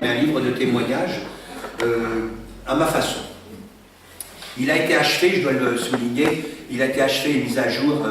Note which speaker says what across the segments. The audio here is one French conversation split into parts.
Speaker 1: un livre de témoignages à ma façon. Il a été achevé, je dois le souligner, il a été achevé et mis à jour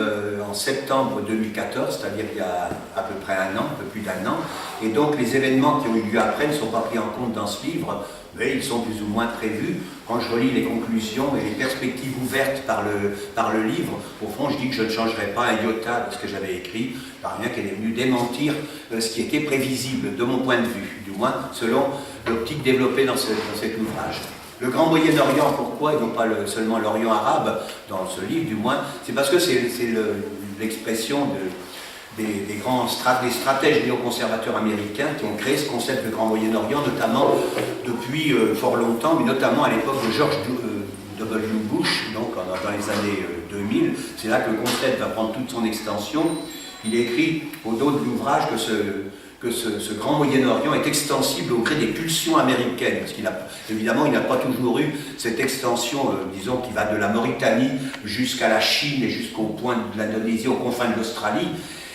Speaker 1: en septembre 2014, c'est-à-dire il y a à peu près un an, un peu plus d'un an, et donc les événements qui ont eu lieu après ne sont pas pris en compte dans ce livre, mais ils sont plus ou moins prévus. Quand je relis les conclusions et les perspectives ouvertes par le livre, au fond je dis que je ne changerai pas un iota de ce que j'avais écrit, par rien qu'elle est venue démentir ce qui était prévisible de mon point de vue, du moins selon l'optique développée dans cet ouvrage. Le Grand Moyen-Orient, pourquoi, et non pas seulement l'Orient arabe, dans ce livre du moins, c'est parce que c'est l'expression des stratèges néoconservateurs américains qui ont créé ce concept de Grand Moyen-Orient, notamment depuis fort longtemps, mais notamment à l'époque de George W. Bush, donc dans les années 2000. C'est là que le concept va prendre toute son extension. Il écrit au dos de l'ouvrage que ce Grand Moyen-Orient est extensible au gré des pulsions américaines, parce qu'évidemment, il n'a pas toujours eu cette extension, disons, qui va de la Mauritanie jusqu'à la Chine et jusqu'au point de l'Indonésie, aux confins de l'Australie,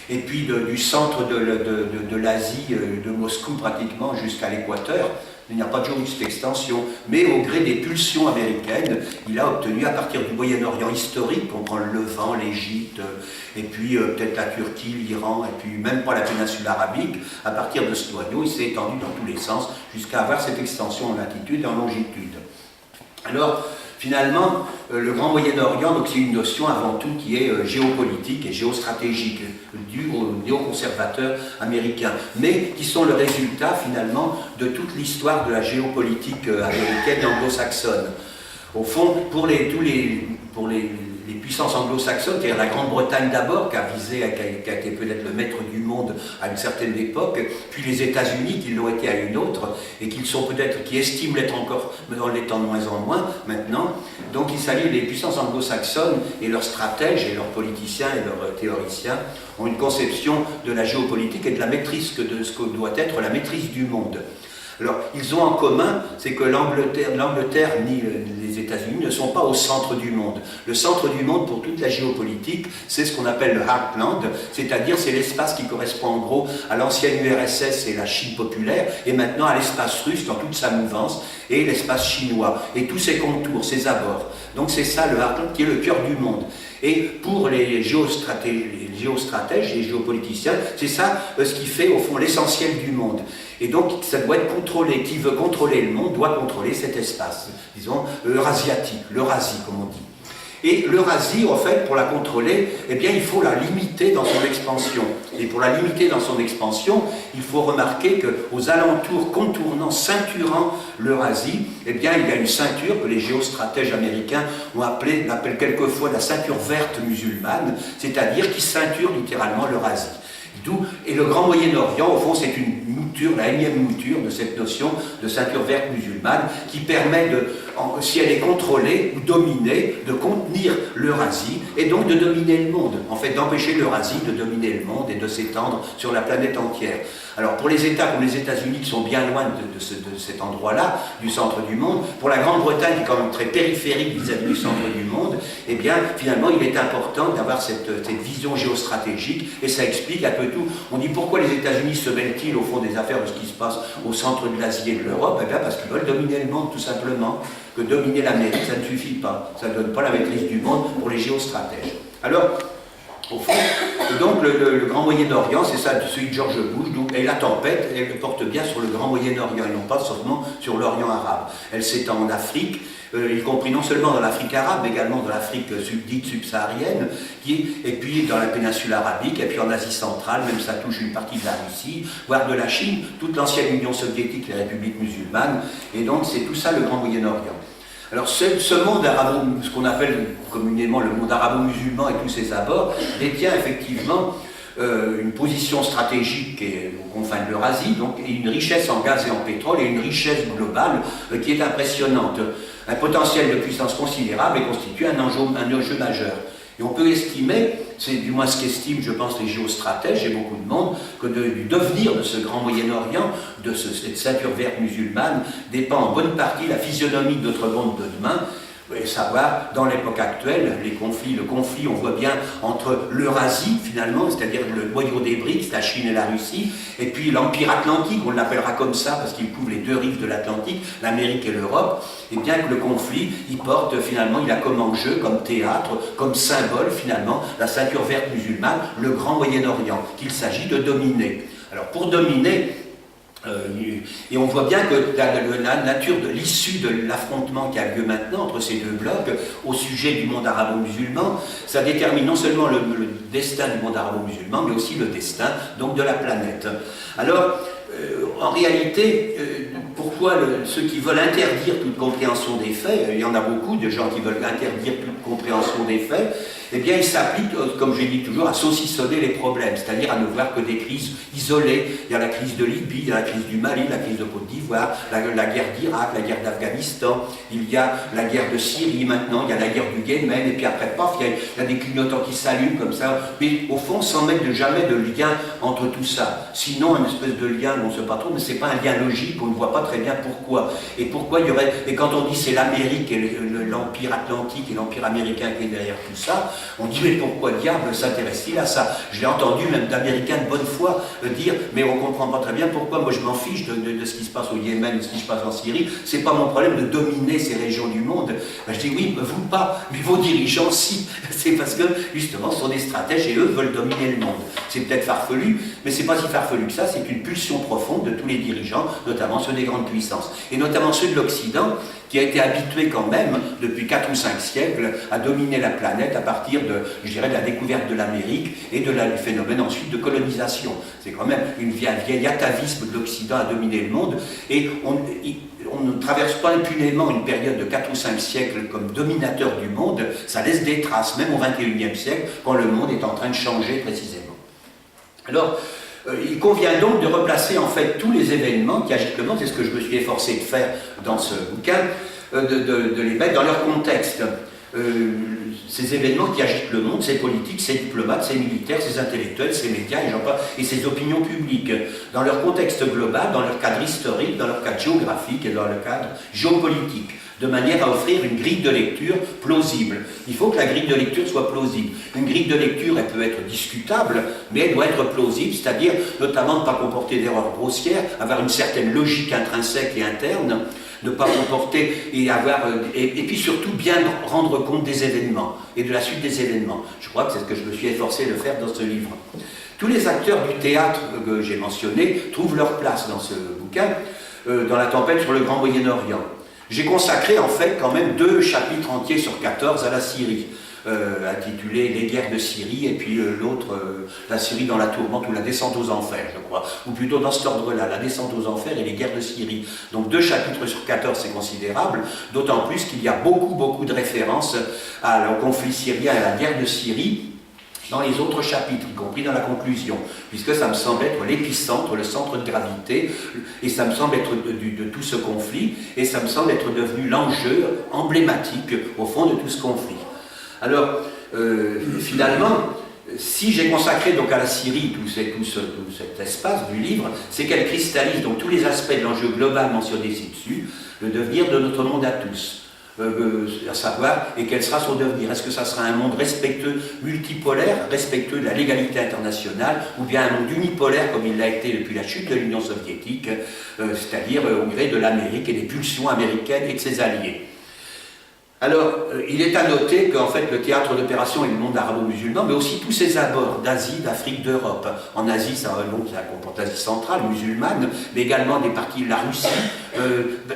Speaker 1: et puis du centre de l'Asie, de Moscou pratiquement, jusqu'à l'équateur. Il n'y a pas toujours eu cette extension, mais au gré des pulsions américaines, il a obtenu, à partir du Moyen-Orient historique, on prend le Levant, l'Égypte, et puis peut-être la Turquie, l'Iran, et puis même pas la péninsule arabique, à partir de ce noyau, il s'est étendu dans tous les sens, jusqu'à avoir cette extension en latitude et en longitude. Alors, finalement, le Grand Moyen-Orient, c'est une notion avant tout qui est géopolitique et géostratégique, due aux néoconservateurs américains, mais qui sont le résultat finalement de toute l'histoire de la géopolitique américaine et anglo-saxonne. Au fond, pour les puissances anglo-saxonnes, c'est-à-dire la Grande-Bretagne d'abord, qui a été peut-être le maître du monde à une certaine époque, puis les États-Unis qui l'ont été à une autre, et qui estiment l'être encore, mais en l'étant de moins en moins maintenant. Donc il s'agit des puissances anglo-saxonnes et leurs stratèges et leurs politiciens et leurs théoriciens ont une conception de la géopolitique et de la maîtrise de ce que doit être la maîtrise du monde. Alors, ils ont en commun, c'est que l'Angleterre ni les États-Unis ne sont pas au centre du monde. Le centre du monde pour toute la géopolitique, c'est ce qu'on appelle le Heartland, c'est-à-dire c'est l'espace qui correspond en gros à l'ancienne URSS et la Chine populaire, et maintenant à l'espace russe dans toute sa mouvance, et l'espace chinois, et tous ses contours, ses abords. Donc c'est ça le Heartland qui est le cœur du monde. Et pour les géostratèges, les géopoliticiens, c'est ça ce qui fait au fond l'essentiel du monde. Et donc ça doit être contrôlé. Qui veut contrôler le monde doit contrôler cet espace, disons eurasiatique, l'Eurasie comme on dit. Et l'Eurasie, en fait, pour la contrôler, eh bien, il faut la limiter dans son expansion. Et pour la limiter dans son expansion, il faut remarquer qu'aux alentours, contournant, ceinturant l'Eurasie, eh bien, il y a une ceinture que les géostratèges américains l'appellent quelquefois la ceinture verte musulmane, c'est-à-dire qui ceinture littéralement l'Eurasie. Et le Grand Moyen-Orient, au fond, c'est une mouture, la énième mouture de cette notion de ceinture verte musulmane qui permet, si elle est contrôlée ou dominée, de contenir l'Eurasie et donc de dominer le monde. En fait, d'empêcher l'Eurasie de dominer le monde et de s'étendre sur la planète entière. Alors, pour les États comme les États-Unis qui sont bien loin de cet endroit-là, du centre du monde, pour la Grande-Bretagne qui est quand même très périphérique vis-à-vis du centre du monde, eh bien, finalement, il est important d'avoir cette vision géostratégique et ça explique un peu tout. On dit pourquoi les États-Unis se mêlent-ils au fond des affaires de ce qui se passe au centre de l'Asie et de l'Europe? Eh bien, parce qu'ils veulent dominer le monde, tout simplement. Que dominer l'Amérique, ça ne suffit pas. Ça ne donne pas la maîtrise du monde pour les géostratèges. Alors, au fond, donc le Grand Moyen-Orient, c'est ça, celui de George Bush, et la tempête, elle porte bien sur le Grand Moyen-Orient, et non pas seulement sur l'Orient arabe. Elle s'étend en Afrique, y compris non seulement dans l'Afrique arabe, mais également dans l'Afrique dite subsaharienne, et puis dans la péninsule arabique, et puis en Asie centrale, même ça touche une partie de la Russie, voire de la Chine, toute l'ancienne Union soviétique, les républiques musulmanes, et donc c'est tout ça le Grand Moyen-Orient. Alors ce monde ce qu'on appelle communément le monde arabo-musulman et tous ses abords, détient effectivement une position stratégique aux confins de l'Eurasie, donc et une richesse en gaz et en pétrole et une richesse globale qui est impressionnante. Un potentiel de puissance considérable et constitue un enjeu majeur. Et on peut estimer, c'est du moins ce qu'estiment, je pense, les géostratèges et beaucoup de monde, que du devenir de ce Grand Moyen-Orient, cette ceinture verte musulmane, dépend en bonne partie la physionomie de notre monde de demain, savoir, dans l'époque actuelle, le conflit, on voit bien entre l'Eurasie, finalement, c'est-à-dire le noyau des BRICS, la Chine et la Russie, et puis l'Empire Atlantique, on l'appellera comme ça parce qu'il couvre les deux rives de l'Atlantique, l'Amérique et l'Europe, et bien que le conflit, il porte finalement, il a comme enjeu, comme théâtre, comme symbole finalement, la ceinture verte musulmane, le grand Moyen-Orient, qu'il s'agit de dominer. Alors pour dominer, et on voit bien que la nature de l'issue de l'affrontement qui a lieu maintenant entre ces deux blocs au sujet du monde arabo-musulman, ça détermine non seulement le destin du monde arabo-musulman, mais aussi le destin donc de la planète. Alors, en réalité, pourquoi ceux qui veulent interdire toute compréhension des faits, il y en a beaucoup de gens qui veulent interdire toute compréhension des faits, eh bien ils s'appliquent, comme je dis toujours, à saucissonner les problèmes, c'est-à-dire à ne voir que des crises isolées. Il y a la crise de Libye, il y a la crise du Mali, la crise de Côte d'Ivoire, la guerre d'Irak, la guerre d'Afghanistan, il y a la guerre de Syrie maintenant, il y a la guerre du Yémen, et puis après, paf, il y a des clignotants qui s'allument comme ça, mais au fond, sans mettre jamais de lien entre tout ça. Sinon, une espèce de lien, on ne sait pas trop, mais c'est pas un lien logique, on ne voit pas très bien pourquoi. Et pourquoi il y aurait, et quand on dit c'est l'Amérique et l'Empire Atlantique et l'Empire américain qui est derrière tout ça, on dit mais pourquoi diable s'intéresse-t-il à ça? Je l'ai entendu même d'Américains de bonne foi dire mais on ne comprend pas très bien pourquoi moi je m'en fiche de ce qui se passe au Yémen, de ce qui se passe en Syrie, c'est pas mon problème de dominer ces régions du monde. Ben, je dis oui, vous pas, mais vos dirigeants si, c'est parce que justement ce sont des stratèges et eux veulent dominer le monde. C'est peut-être farfelu, mais c'est pas si farfelu que ça, c'est une pulsion profonde de tous les dirigeants, notamment ceux des grandes puissances, et notamment ceux de l'Occident, qui a été habitué quand même, depuis 4 ou 5 siècles, à dominer la planète à partir de, je dirais, de la découverte de l'Amérique et du phénomène ensuite de colonisation. C'est quand même un vieil atavisme de l'Occident à dominer le monde, et on ne traverse pas impunément une période de 4 ou 5 siècles comme dominateur du monde, ça laisse des traces, même au XXIe siècle, quand le monde est en train de changer précisément. Alors, il convient donc de replacer en fait tous les événements qui agitent le monde, c'est ce que je me suis efforcé de faire dans ce bouquin, de les mettre dans leur contexte. Ces événements qui agitent le monde, ces politiques, ces diplomates, ces militaires, ces intellectuels, ces médias et ces opinions publiques, dans leur contexte global, dans leur cadre historique, dans leur cadre géographique et dans leur cadre géopolitique, de manière à offrir une grille de lecture plausible. Il faut que la grille de lecture soit plausible. Une grille de lecture, elle peut être discutable, mais elle doit être plausible, c'est-à-dire notamment ne pas comporter d'erreurs grossières, avoir une certaine logique intrinsèque et interne, ne pas comporter et puis surtout bien rendre compte des événements et de la suite des événements. Je crois que c'est ce que je me suis efforcé de faire dans ce livre. Tous les acteurs du théâtre que j'ai mentionné trouvent leur place dans ce bouquin, dans La tempête sur le Grand Moyen-Orient. J'ai consacré en fait quand même 2 chapitres entiers sur 14 à la Syrie, intitulé Les guerres de Syrie, et puis l'autre, la Syrie dans la tourmente ou la descente aux enfers, je crois, ou plutôt dans cet ordre-là, la descente aux enfers et les guerres de Syrie. Donc 2 chapitres sur 14, c'est considérable, d'autant plus qu'il y a beaucoup de références au conflit syrien et à la guerre de Syrie dans les autres chapitres, y compris dans la conclusion, puisque ça me semble être l'épicentre, le centre de gravité, et ça me semble être de tout ce conflit, et ça me semble être devenu l'enjeu emblématique, au fond, de tout ce conflit. Alors, finalement, si j'ai consacré donc à la Syrie tout cet espace du livre, c'est qu'elle cristallise donc tous les aspects de l'enjeu global mentionné ci-dessus, le devenir de notre monde à tous. À savoir, et quel sera son devenir? Est-ce que ça sera un monde respectueux, multipolaire, respectueux de la légalité internationale, ou bien un monde unipolaire comme il l'a été depuis la chute de l'Union soviétique, c'est-à-dire au gré de l'Amérique et des pulsions américaines et de ses alliés? Alors, il est à noter qu'en fait, le théâtre d'opération est le monde arabo-musulman, mais aussi tous ses abords d'Asie, d'Afrique, d'Europe. En Asie, ça comporte l'Asie centrale, musulmane, mais également des parties de la Russie,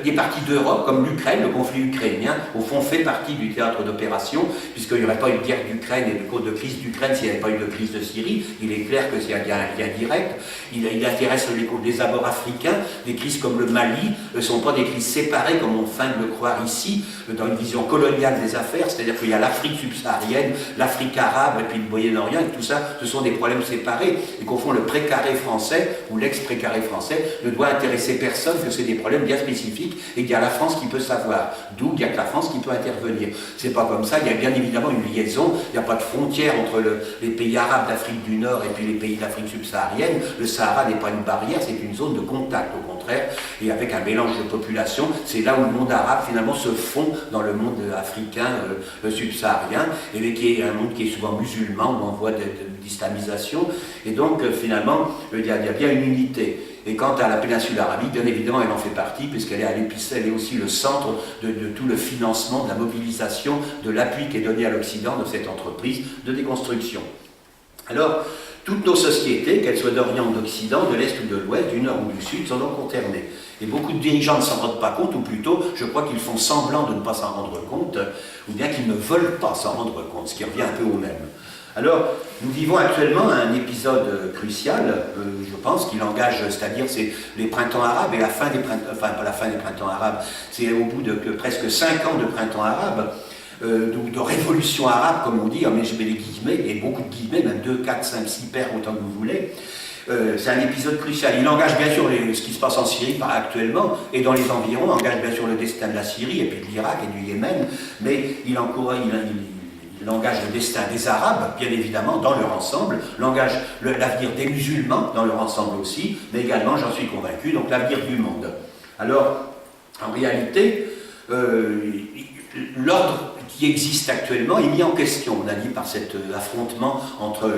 Speaker 1: des parties d'Europe, comme l'Ukraine, le conflit ukrainien, au fond, fait partie du théâtre d'opération, puisqu'il n'y aurait pas eu de guerre d'Ukraine et de crise d'Ukraine s'il n'y avait pas eu de crise de Syrie. Il est clair que s'il y a un lien direct. Il intéresse les abords africains. Des crises comme le Mali ne sont pas des crises séparées, comme on feint de le croire ici, dans une vision coloniale des affaires, c'est-à-dire qu'il y a l'Afrique subsaharienne, l'Afrique arabe et puis le Moyen-Orient, et tout ça, ce sont des problèmes séparés, et qu'au fond le précaré français, ou l'ex-précaré français, ne doit intéresser personne, que c'est des problèmes bien spécifique et qu'il y a la France qui peut savoir, d'où il n'y a que la France qui peut intervenir. C'est pas comme ça, il y a bien évidemment une liaison, il n'y a pas de frontière entre les pays arabes d'Afrique du Nord et puis les pays d'Afrique subsaharienne. Le Sahara n'est pas une barrière, c'est une zone de contact au contraire, et avec un mélange de population, c'est là où le monde arabe finalement se fond dans le monde africain subsaharien, et qui est un monde qui est souvent musulman, où on voit d'islamisation, et donc finalement il y a bien une unité. Et quant à la péninsule arabique, bien évidemment elle en fait partie, puisqu'elle est à l'épice, elle est aussi le centre de tout le financement, de la mobilisation, de l'appui qui est donné à l'Occident de cette entreprise de déconstruction. Alors, toutes nos sociétés, qu'elles soient d'Orient ou d'Occident, de l'Est ou de l'Ouest, du Nord ou du Sud, sont donc concernées. Et beaucoup de dirigeants ne s'en rendent pas compte, ou plutôt, je crois qu'ils font semblant de ne pas s'en rendre compte, ou bien qu'ils ne veulent pas s'en rendre compte, ce qui revient un peu au même. Alors, nous vivons actuellement un épisode crucial, je pense, qui l'engage, c'est-à-dire c'est les printemps arabes et la fin des printemps, enfin pas la fin des printemps arabes, c'est au bout de presque 5 ans de printemps arabe, de révolution arabe, comme on dit, mais je mets les guillemets, et beaucoup de guillemets, même 2, 4, 5, 6 paires, autant que vous voulez. C'est un épisode crucial. Il engage bien sûr ce qui se passe en Syrie actuellement, et dans les environs, engage bien sûr le destin de la Syrie, et puis de l'Irak et du Yémen, mais il engage le destin des Arabes, bien évidemment, dans leur ensemble, engage l'avenir des musulmans, dans leur ensemble aussi, mais également, j'en suis convaincu, donc l'avenir du monde. Alors, en réalité, l'ordre qui existe actuellement est mis en question, on a dit, par cet affrontement entre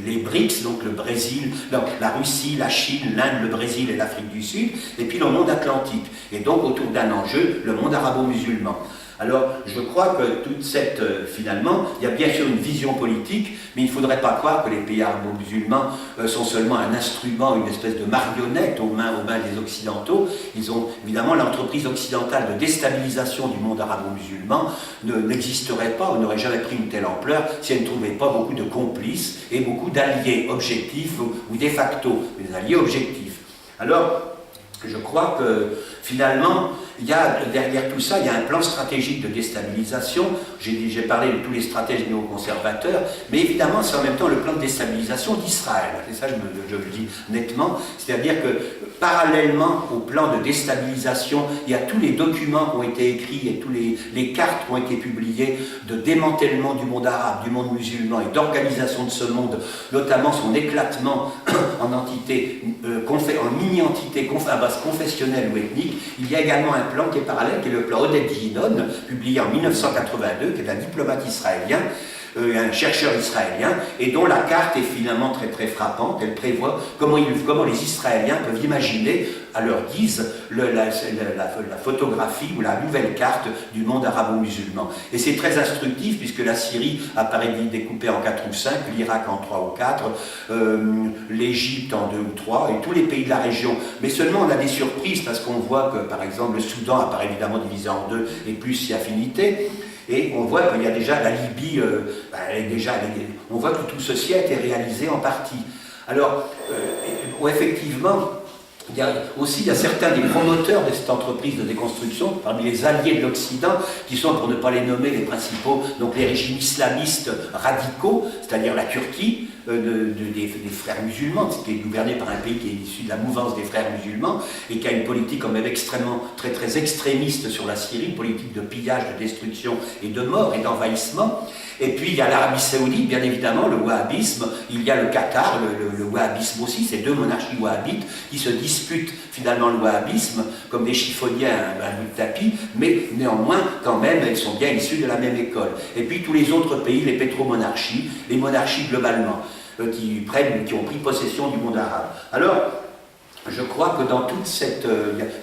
Speaker 1: les BRICS, donc le Brésil, donc la Russie, la Chine, l'Inde, le Brésil et l'Afrique du Sud, et puis le monde atlantique, et donc autour d'un enjeu, le monde arabo-musulman. Alors, je crois que toute cette, finalement, il y a bien sûr une vision politique, mais il ne faudrait pas croire que les pays arabo-musulmans sont seulement un instrument, une espèce de marionnette aux mains des Occidentaux. Ils ont, évidemment, l'entreprise occidentale de déstabilisation du monde arabo-musulman n'existerait pas, ou n'aurait jamais pris une telle ampleur si elle ne trouvait pas beaucoup de complices et beaucoup d'alliés objectifs ou de facto, des alliés objectifs. Alors, je crois que, finalement, derrière tout ça, il y a un plan stratégique de déstabilisation. J'ai parlé de tous les stratèges néoconservateurs, mais évidemment, c'est en même temps le plan de déstabilisation d'Israël. C'est ça, je le dis nettement. C'est-à-dire que, parallèlement au plan de déstabilisation, il y a tous les documents qui ont été écrits et toutes les cartes qui ont été publiées de démantèlement du monde arabe, du monde musulman et d'organisation de ce monde, notamment son éclatement en entités, en mini-entités à base confessionnelle ou ethnique. Il y a également un plan qui est parallèle, qui est le plan Oded Yinon, publié en 1982, qui est un diplomate israélien, un chercheur israélien, et dont la carte est finalement très très frappante. Elle prévoit comment les Israéliens peuvent imaginer, à leur guise, la photographie ou la nouvelle carte du monde arabo-musulman. Et c'est très instructif, puisque la Syrie apparaît découpée en 4 ou 5, l'Irak en 3 ou 4, l'Égypte en 2 ou 3, et tous les pays de la région. Mais seulement on a des surprises, parce qu'on voit que, par exemple, le Soudan apparaît évidemment divisé en 2, et plus si affinité. Et on voit qu'il y a déjà la Libye, on voit que tout ceci a été réalisé en partie. Alors, effectivement, il y a certains des promoteurs de cette entreprise de déconstruction, parmi les alliés de l'Occident, qui sont, pour ne pas les nommer, les principaux, donc les régimes islamistes radicaux, c'est-à-dire la Turquie, des frères musulmans, qui est gouverné par un pays qui est issu de la mouvance des frères musulmans, et qui a une politique quand même extrêmement, très très extrémiste sur la Syrie, une politique de pillage, de destruction et de mort et d'envahissement. Et puis il y a l'Arabie Saoudite, bien évidemment, le wahhabisme, il y a le Qatar, le wahhabisme aussi, ces deux monarchies wahhabites qui se disputent finalement le wahhabisme comme des chiffonniers à un bout de tapis, mais néanmoins, quand même, elles sont bien issues de la même école. Et puis tous les autres pays, les pétromonarchies, les monarchies globalement, qui ont pris possession du monde arabe. Alors, je crois que dans toute cette...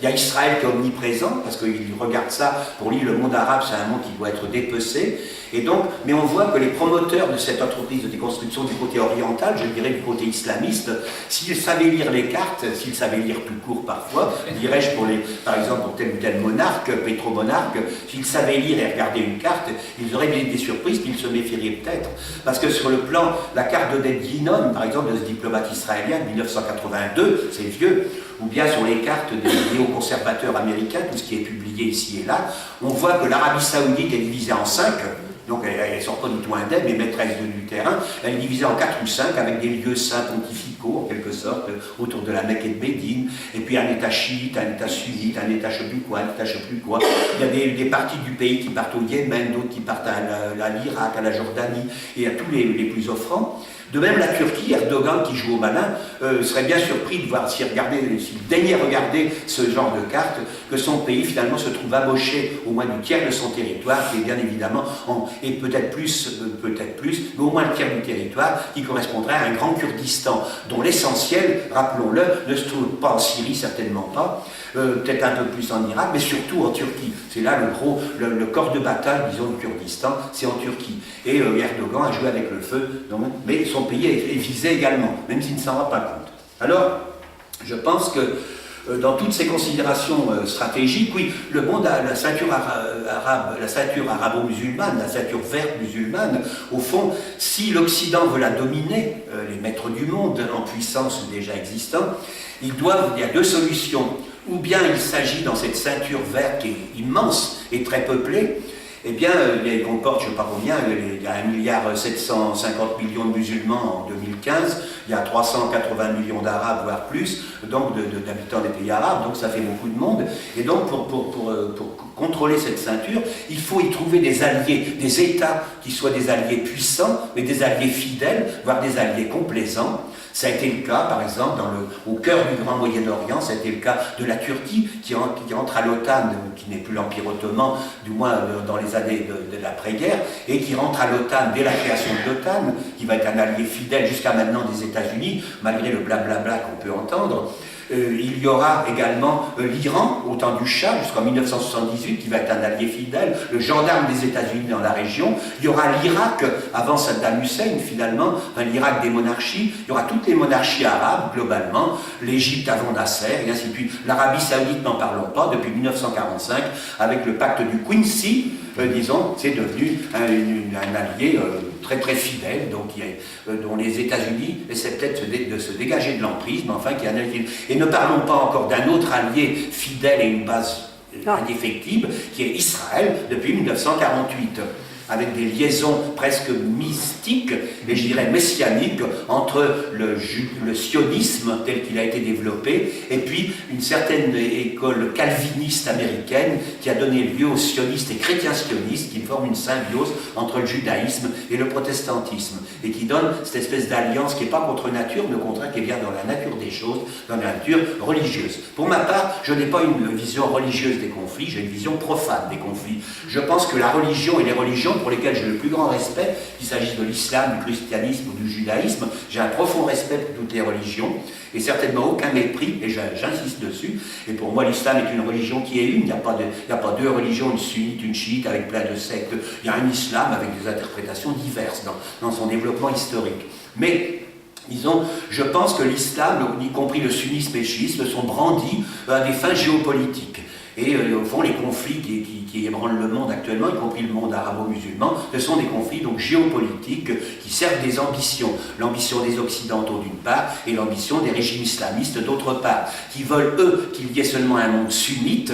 Speaker 1: Il y a Israël qui est omniprésent, parce qu'il regarde ça, pour lui le monde arabe c'est un monde qui doit être dépecé, et donc, mais on voit que les promoteurs de cette entreprise de déconstruction du côté oriental, je dirais du côté islamiste, s'ils savaient lire les cartes, s'ils savaient lire tout court parfois, dirais-je par exemple pour tel ou tel monarque, pétromonarque, s'ils savaient lire et regarder une carte, ils auraient des surprises qu'ils se méfieraient peut-être. Parce que sur le plan, la carte d'Oded Yinon, par exemple, de ce diplomate israélien de 1982, c'est vieux, ou bien sur les cartes des néoconservateurs américains, tout ce qui est publié ici et là, on voit que l'Arabie Saoudite est divisée en 5, donc elles ne sont pas du tout indemnes, mais maîtresses du terrain. Elle est divisée en 4 ou 5 avec des lieux saints pontificaux, en quelque sorte, autour de la Mecque et de Médine, et puis un État chiite, un État sunnite, un État je sais plus quoi, un État je sais plus quoi. Il y a des parties du pays qui partent au Yémen, d'autres qui partent à l'Irak, à la Jordanie, et à tous les plus offrants. De même, la Turquie, Erdogan qui joue au malin, serait bien surpris de voir, s'il daignait regarder ce genre de carte, que son pays finalement se trouve amoché au moins du tiers de son territoire, qui est bien évidemment, et peut-être plus, mais au moins le tiers du territoire, qui correspondrait à un grand Kurdistan, dont l'essentiel, rappelons-le, ne se trouve pas en Syrie, certainement pas, peut-être un peu plus en Irak, mais surtout en Turquie. C'est là le corps de bataille, disons, du Kurdistan, c'est en Turquie. Et Erdogan a joué avec le feu, donc, mais son pays est visé également, même s'il ne s'en rend pas compte. Alors, je pense que dans toutes ces considérations stratégiques, oui, le monde a la ceinture arabe, la ceinture arabo-musulmane, la ceinture verte musulmane, au fond, si l'Occident veut la dominer, les maîtres du monde en puissance déjà existants, il y a deux solutions. Ou bien il s'agit dans cette ceinture verte qui est immense et très peuplée, eh bien, il comporte, je ne sais pas combien, il y a 1,750 milliard de musulmans en 2015, il y a 380 millions d'Arabes, voire plus, donc d'habitants des pays arabes, donc ça fait beaucoup de monde. Et donc, pour contrôler cette ceinture, il faut y trouver des alliés, des États qui soient des alliés puissants, mais des alliés fidèles, voire des alliés complaisants. Ça a été le cas, par exemple, au cœur du Grand Moyen-Orient, ça a été le cas de la Turquie, qui entre à l'OTAN, qui n'est plus l'Empire ottoman, du moins dans les années de l'après-guerre, et qui rentre à l'OTAN dès la création de l'OTAN, qui va être un allié fidèle jusqu'à maintenant des États-Unis, malgré le blablabla qu'on peut entendre. Il y aura également l'Iran, au temps du Shah, jusqu'en 1978, qui va être un allié fidèle, le gendarme des États-Unis dans la région. Il y aura l'Irak, avant Saddam Hussein, finalement, l'Irak des monarchies. Il y aura toutes les monarchies arabes, globalement, l'Égypte avant Nasser, et ainsi de suite. L'Arabie Saoudite, n'en parlons pas, depuis 1945, avec le pacte du Quincy, disons, c'est devenu un allié très très fidèle, donc, dont les États-Unis essaient peut-être de se dégager de l'emprise, mais enfin qui est un allié. Et ne parlons pas encore d'un autre allié fidèle et une base indéfectible, qui est Israël depuis 1948. Avec des liaisons presque mystiques, et je dirais messianiques, entre le sionisme tel qu'il a été développé, et puis une certaine école calviniste américaine qui a donné lieu aux sionistes et chrétiens sionistes, qui forment une symbiose entre le judaïsme et le protestantisme, et qui donne cette espèce d'alliance qui n'est pas contre nature, mais au contraire qui est bien dans la nature des choses, dans la nature religieuse. Pour ma part, je n'ai pas une vision religieuse des conflits, j'ai une vision profane des conflits. Je pense que la religion et les religions pour lesquels j'ai le plus grand respect, qu'il s'agisse de l'islam, du christianisme ou du judaïsme, j'ai un profond respect pour toutes les religions, et certainement aucun mépris, et j'insiste dessus. Et pour moi, l'islam est une religion qui est une, il n'y a pas deux religions, une sunnite, une chiite, avec plein de sectes. Il y a un islam avec des interprétations diverses dans son développement historique. Mais disons, je pense que l'islam, y compris le sunnisme et le chiisme, sont brandis à des fins géopolitiques. Et au fond, les conflits qui ébranlent le monde actuellement, y compris le monde arabo-musulman, ce sont des conflits donc géopolitiques qui servent des ambitions. L'ambition des Occidentaux d'une part, et l'ambition des régimes islamistes d'autre part, qui veulent, eux, qu'il y ait seulement un monde sunnite,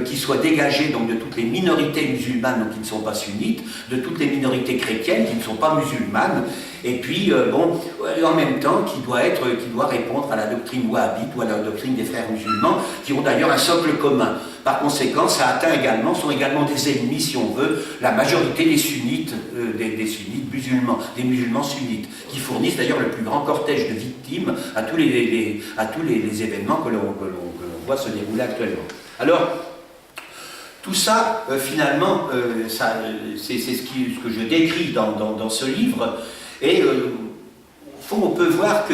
Speaker 1: qui soit dégagé donc de toutes les minorités musulmanes donc, qui ne sont pas sunnites, de toutes les minorités chrétiennes qui ne sont pas musulmanes, et puis, en même temps, qui doit répondre à la doctrine wahhabite ou à la doctrine des frères musulmans, qui ont d'ailleurs un socle commun. Par conséquent, ça sont également des ennemis, si on veut, la majorité des sunnites, des sunnites musulmans, des musulmans sunnites, qui fournissent d'ailleurs le plus grand cortège de victimes à tous les événements que l'on voit se dérouler actuellement. Alors, tout ça, finalement, c'est ce que je décris dans ce livre. Et au fond, on peut voir que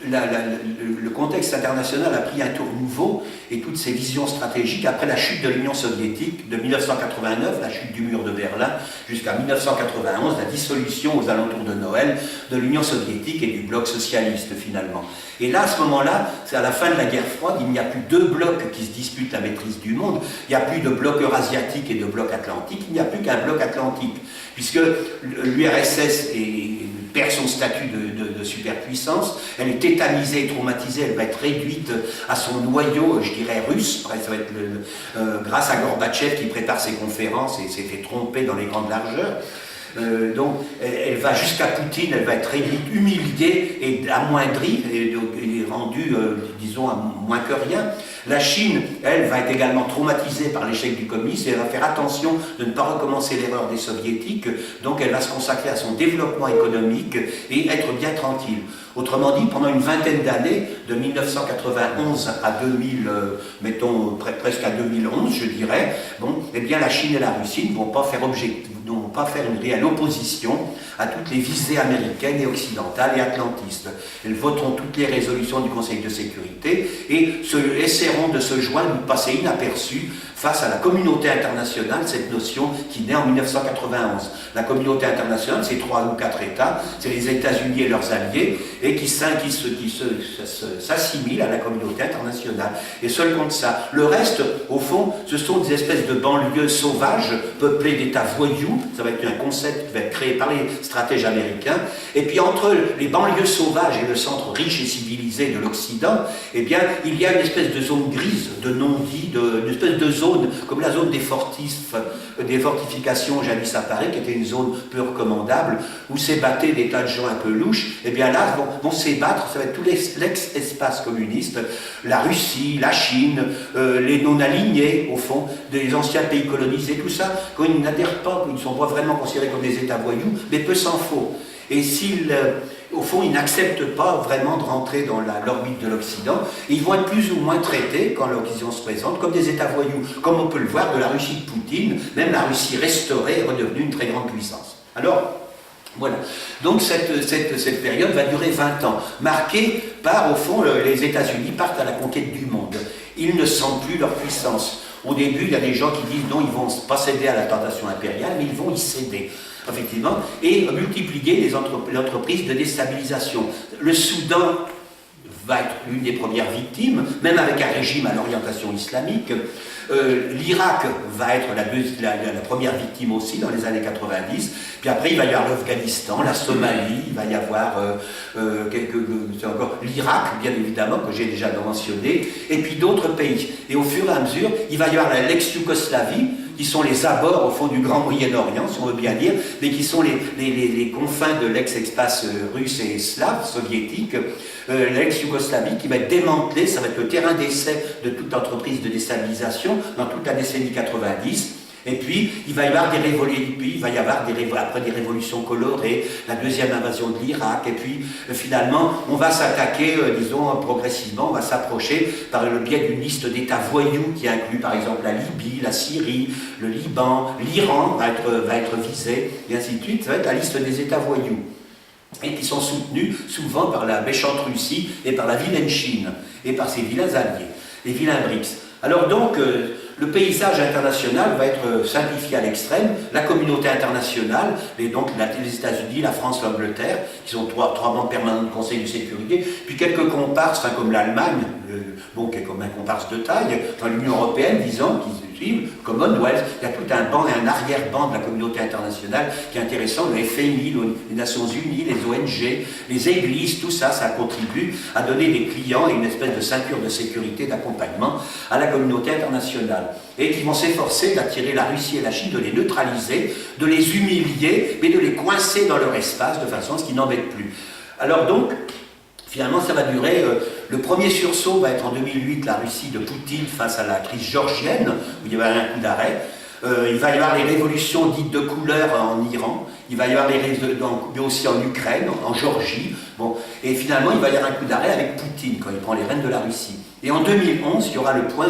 Speaker 1: le contexte international a pris un tour nouveau et toutes ces visions stratégiques après la chute de l'Union soviétique de 1989, la chute du mur de Berlin, jusqu'à 1991, la dissolution aux alentours de Noël de l'Union soviétique et du bloc socialiste finalement. Et là, à ce moment-là, c'est à la fin de la guerre froide, il n'y a plus deux blocs qui se disputent la maîtrise du monde, il n'y a plus de bloc eurasiatique et de bloc atlantique, il n'y a plus qu'un bloc atlantique, puisque l'URSS perd son statut de superpuissance. Elle est tétanisée et traumatisée, elle va être réduite à son noyau, je dirais, russe. Ça va être grâce à Gorbatchev qui prépare ses conférences et s'est fait tromper dans les grandes largeurs. Donc elle va jusqu'à Poutine, elle va être réduite, humiliée et amoindrie et rendue, disons, à moins que rien. La Chine, elle, va être également traumatisée par l'échec du communisme et elle va faire attention de ne pas recommencer l'erreur des soviétiques, donc elle va se consacrer à son développement économique et être bien tranquille. Autrement dit, pendant une vingtaine d'années, de 1991 à 2000, mettons presque à 2011, je dirais, bon, eh bien la Chine et la Russie ne vont pas faire une réelle opposition à toutes les visées américaines et occidentales et atlantistes. Elles voteront toutes les résolutions du Conseil de sécurité et essaieront de se joindre ou de passer inaperçues face à la communauté internationale, cette notion qui naît en 1991. La communauté internationale, c'est 3 ou 4 États, c'est les États-Unis et leurs alliés, et qui s'assimilent à la communauté internationale. Et seul contre ça. Le reste, au fond, ce sont des espèces de banlieues sauvages, peuplées d'États voyous. Ça va être un concept qui va être créé par les stratèges américains. Et puis entre les banlieues sauvages et le centre riche et civilisé de l'Occident, eh bien, il y a une espèce de zone grise, de non-dit, une espèce de zone, comme la zone des fortifications jadis à Paris, qui était une zone peu recommandable, où s'ébattaient des tas de gens un peu louches. Et bien là, vont s'ébattre, ça va être tout l'ex-espace communiste, la Russie, la Chine, les non-alignés, au fond, des anciens pays colonisés, tout ça, quand ils n'adhèrent pas, ils ne sont pas vraiment considérés comme des États voyous, mais peu s'en faut. Et s'ils, au fond, ils n'acceptent pas vraiment de rentrer dans l'orbite de l'Occident, ils vont être plus ou moins traités, quand l'occasion se présente, comme des États voyous, comme on peut le voir de la Russie de Poutine, même la Russie restaurée est redevenue une très grande puissance. Alors, voilà. Donc cette période va durer 20 ans, marquée par, au fond, les États-Unis partent à la conquête du monde. Ils ne sentent plus leur puissance. Au début, il y a des gens qui disent non, ils ne vont pas céder à la tentation impériale, mais ils vont y céder, effectivement, et multiplier les entreprises de déstabilisation. Le Soudan va être l'une des premières victimes, même avec un régime à l'orientation islamique. L'Irak va être la première victime aussi dans les années 90, puis après il va y avoir l'Afghanistan, la Somalie, il va y avoir l'Irak bien évidemment que j'ai déjà mentionné, et puis d'autres pays. Et au fur et à mesure, il va y avoir l'ex-Yougoslavie, qui sont les abords au fond du Grand Moyen-Orient, si on veut bien dire, mais qui sont les confins de l'ex-espace russe et slave, soviétique, l'ex-Yougoslavie qui va être démantelée, ça va être le terrain d'essai de toute entreprise de déstabilisation dans toute la décennie 90. Et puis, il va y avoir des après des révolutions colorées, la deuxième invasion de l'Irak, et puis finalement, on va s'attaquer, disons, progressivement, on va s'approcher par le biais d'une liste d'États voyous qui inclut par exemple la Libye, la Syrie, le Liban, l'Iran va être visé, et ainsi de suite, ça va être la liste des États voyous. Et qui sont soutenus souvent par la méchante Russie et par la vilaine Chine, et par ses vilains alliés, les vilains BRICS. Alors donc, le paysage international va être simplifié à l'extrême. La communauté internationale, et donc les États-Unis, la France, l'Angleterre, qui sont trois membres permanents du Conseil de sécurité, puis quelques comparses, comme l'Allemagne, qui est comme un comparse de taille, l'Union européenne, disons, qui suivent, Commonwealth, il y a tout un banc et un arrière-banc de la communauté internationale qui est intéressant, le FMI, les Nations Unies, les ONG, les églises, tout ça, ça contribue à donner des clients et une espèce de ceinture de sécurité, d'accompagnement à la communauté internationale. Et qui vont s'efforcer d'attirer la Russie et la Chine, de les neutraliser, de les humilier, mais de les coincer dans leur espace de façon à ce qu'ils n'embêtent plus. Alors donc, finalement, ça va durer. Le premier sursaut va être en 2008, la Russie de Poutine face à la crise géorgienne, où il y avait un coup d'arrêt. Il va y avoir les révolutions dites de couleur en Iran, il va y avoir mais aussi en Ukraine, en Géorgie. Bon, et finalement, il va y avoir un coup d'arrêt avec Poutine, quand il prend les rênes de la Russie. Et en 2011, il y aura le point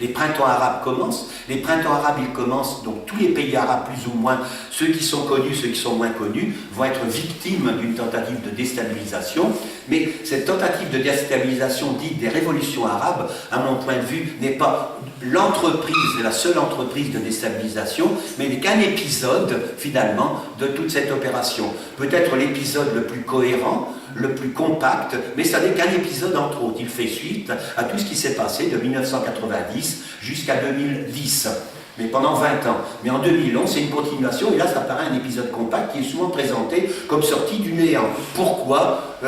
Speaker 1: les printemps arabes commencent. Les printemps arabes, ils commencent, donc tous les pays arabes, plus ou moins, ceux qui sont connus, ceux qui sont moins connus, vont être victimes d'une tentative de déstabilisation. Mais cette tentative de déstabilisation dite des révolutions arabes, à mon point de vue, n'est pas la seule entreprise de déstabilisation, mais n'est qu'un épisode, finalement, de toute cette opération. Peut-être l'épisode le plus cohérent, le plus compact, mais ça n'est qu'un épisode entre autres. Il fait suite à tout ce qui s'est passé de 1990 jusqu'à 2010. mais pendant 20 ans. Mais en 2011, c'est une continuation, et là, ça paraît un épisode compact qui est souvent présenté comme sorti du néant. Pourquoi?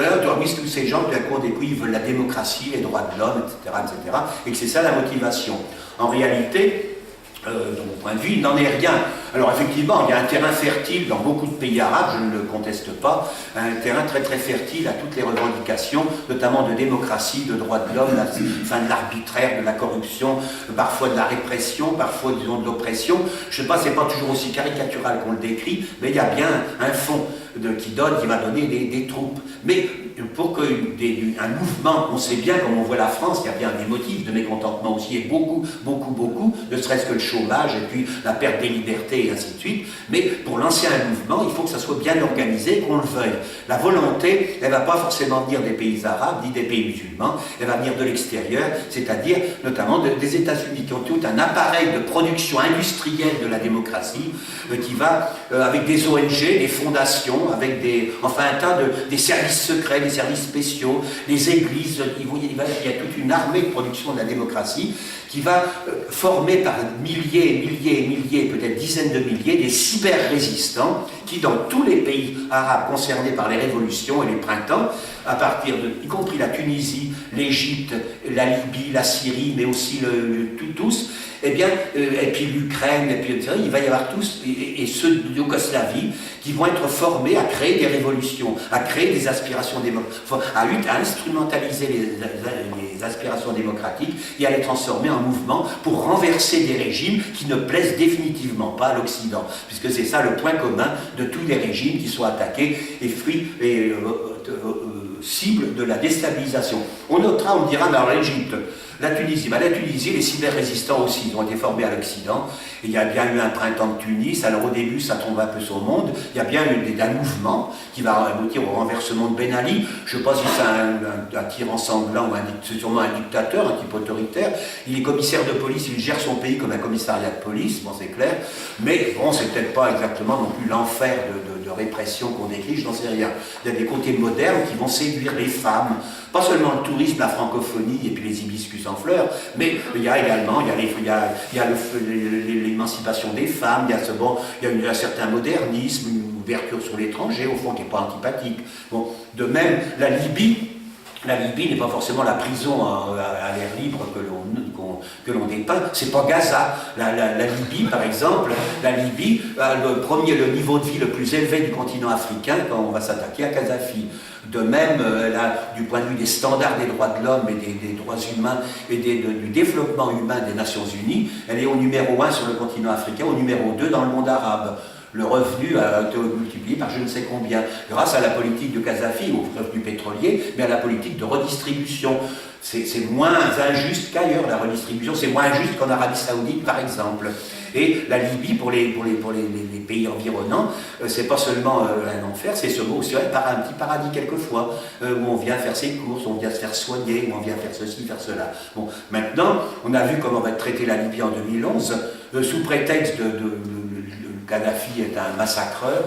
Speaker 1: Puisque tous ces gens, de la Cour des pays, veulent la démocratie, les droits de l'homme, etc., etc., et que c'est ça la motivation. En réalité, de mon point de vue, il n'en est rien. Alors effectivement, il y a un terrain fertile dans beaucoup de pays arabes, je ne le conteste pas, un terrain très très fertile à toutes les revendications, notamment de démocratie, de droits de l'homme, fin de l'arbitraire, de la corruption, parfois de la répression, parfois disons de l'oppression. Je ne sais pas, c'est pas toujours aussi caricatural qu'on le décrit, mais il y a bien un fond qui va donner des troupes. Mais pour qu'un mouvement, on sait bien, comme on voit la France, il y a bien des motifs de mécontentement aussi, et beaucoup, ne serait-ce que le chômage, et puis la perte des libertés, et ainsi de suite. Mais pour lancer un mouvement, il faut que ça soit bien organisé, qu'on le veuille. La volonté, elle ne va pas forcément venir des pays arabes, ni des pays musulmans, elle va venir de l'extérieur, c'est-à-dire notamment des États-Unis, qui ont tout un appareil de production industrielle de la démocratie, qui va avec des ONG, des fondations, avec un tas des services secrets, des services spéciaux, les églises, il y a toute une armée de production de la démocratie qui va former par milliers, peut-être dizaines de milliers, des cyber-résistants qui, dans tous les pays arabes concernés par les révolutions et les printemps, y compris la Tunisie, l'Égypte, la Libye, la Syrie, mais aussi tous, et puis l'Ukraine, et puis il va y avoir tous, et ceux de Yougoslavie, qui vont être formés à créer des révolutions, à créer des aspirations démocratiques, à instrumentaliser les aspirations démocratiques et à les transformer en mouvements pour renverser des régimes qui ne plaisent définitivement pas à l'Occident, puisque c'est ça le point commun de tous les régimes qui sont attaqués et fruits et cibles de la déstabilisation. On notera, on dira, dans l'Égypte, la Tunisie, les cyber-résistants aussi, ils ont été formés à l'Occident. Il y a bien eu un printemps de Tunis, alors au début ça tombe un peu sur le monde, il y a bien eu un mouvement qui va aboutir au renversement de Ben Ali. Je ne sais pas si c'est un tyran sanglant ou c'est sûrement un dictateur, un type autoritaire. Il est commissaire de police, il gère son pays comme un commissariat de police, bon c'est clair, mais bon c'est peut-être pas exactement non plus l'enfer de répression qu'on décrit, je n'en sais rien. Il y a des côtés modernes qui vont séduire les femmes, pas seulement le tourisme, la francophonie et puis les hibiscus en fleurs, mais il y a également l'émancipation des femmes, il y a un certain modernisme, une ouverture sur l'étranger, au fond, qui n'est pas antipathique. Bon, de même, la Libye n'est pas forcément la prison à l'air libre que l'on dépeint, c'est pas Gaza. La Libye, par exemple, a le niveau de vie le plus élevé du continent africain quand on va s'attaquer à Kadhafi. De même, du point de vue des standards des droits de l'homme et des droits humains et du développement humain des Nations Unies, elle est au numéro 1 sur le continent africain, au numéro 2 dans le monde arabe. Le revenu a été multiplié par je ne sais combien, grâce à la politique de Kadhafi, au revenu pétrolier, mais à la politique de redistribution. C'est moins injuste qu'ailleurs, la redistribution, c'est moins injuste qu'en Arabie Saoudite, par exemple. Et la Libye, pour les pays environnants, c'est pas seulement un enfer, c'est aussi un petit paradis quelquefois, où on vient faire ses courses, on vient se faire soigner, où on vient faire ceci, faire cela. Bon, maintenant, on a vu comment on va traiter la Libye en 2011, sous prétexte Kadhafi est un massacreur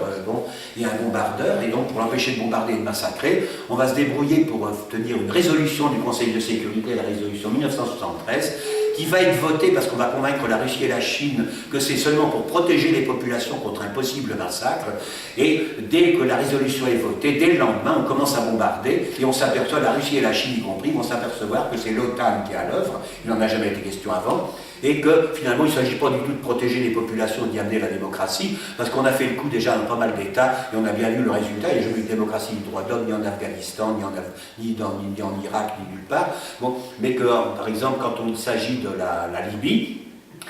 Speaker 1: et un bombardeur, et donc pour l'empêcher de bombarder et de massacrer, on va se débrouiller pour obtenir une résolution du Conseil de sécurité, la résolution 1973, qui va être votée parce qu'on va convaincre la Russie et la Chine que c'est seulement pour protéger les populations contre un possible massacre, et dès que la résolution est votée, dès le lendemain, on commence à bombarder, et on s'aperçoit, la Russie et la Chine y compris, vont s'apercevoir que c'est l'OTAN qui est à l'œuvre, il n'en a jamais été question avant, et que finalement il ne s'agit pas du tout de protéger les populations, d'y amener la démocratie, parce qu'on a fait le coup déjà dans pas mal d'États, et on a bien vu le résultat, il n'y a jamais eu de démocratie ni de droit d'homme, ni en Afghanistan, ni en Irak, ni nulle part, mais que par exemple quand il s'agit de la Libye,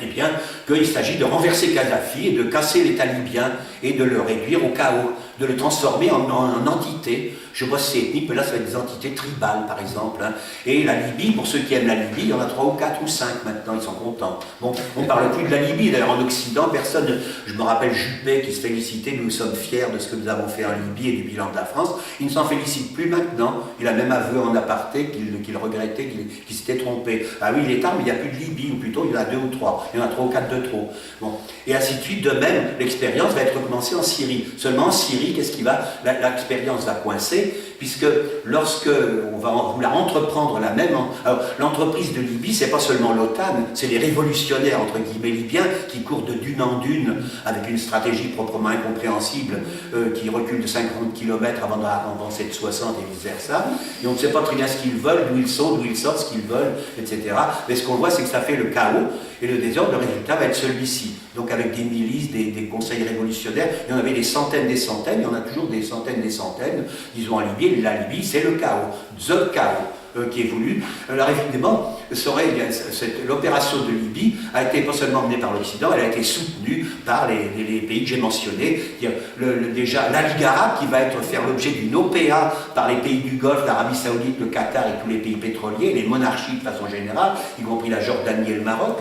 Speaker 1: eh bien, qu'il s'agit de renverser Kadhafi et de casser l'État libyen et de le réduire au chaos, de le transformer en entité. Je vois si c'est ethnique, mais là ça va être des entités tribales par exemple. Et la Libye, pour ceux qui aiment la Libye, il y en a 3 ou 4 ou 5 maintenant, ils sont contents. Bon, on ne parle plus de la Libye, d'ailleurs en Occident, personne, je me rappelle Juppé qui se félicitait, nous sommes fiers de ce que nous avons fait en Libye et du bilan de la France, il ne s'en félicite plus maintenant, il a même avoué en aparté qu'il regrettait, qu'il s'était trompé. Ah oui, il est tard, mais il n'y a plus de Libye, ou plutôt il y en a 2 ou 3, il y en a 3 ou 4 de trop. Bon. Et ainsi de suite, de même, l'expérience va être recommencée en Syrie. Seulement en Syrie, qu'est-ce qui va, l'expérience va coincer, puisque lorsque on va vouloir entreprendre la même... Alors, l'entreprise de Libye, c'est pas seulement l'OTAN, c'est les révolutionnaires, entre guillemets, libyens, qui courent de dune en dune, avec une stratégie proprement incompréhensible, qui recule de 50 km avant d'avancer de 60 et vice-versa, et on ne sait pas très bien ce qu'ils veulent, d'où ils sont, d'où ils sortent, ce qu'ils veulent, etc. Mais ce qu'on voit, c'est que ça fait le chaos et le désordre. Le résultat va être celui-ci. Donc avec des milices, des conseils révolutionnaires, il y en avait des centaines, il y en a toujours des centaines, disons en Libye. La Libye, c'est le chaos, the chaos qui est voulu. Alors évidemment, l'opération de Libye a été pas seulement menée par l'Occident, elle a été soutenue par les pays que j'ai mentionnés. Déjà la Ligue arabe qui va faire l'objet d'une OPA par les pays du Golfe, l'Arabie Saoudite, le Qatar et tous les pays pétroliers, les monarchies de façon générale, y compris la Jordanie et le Maroc.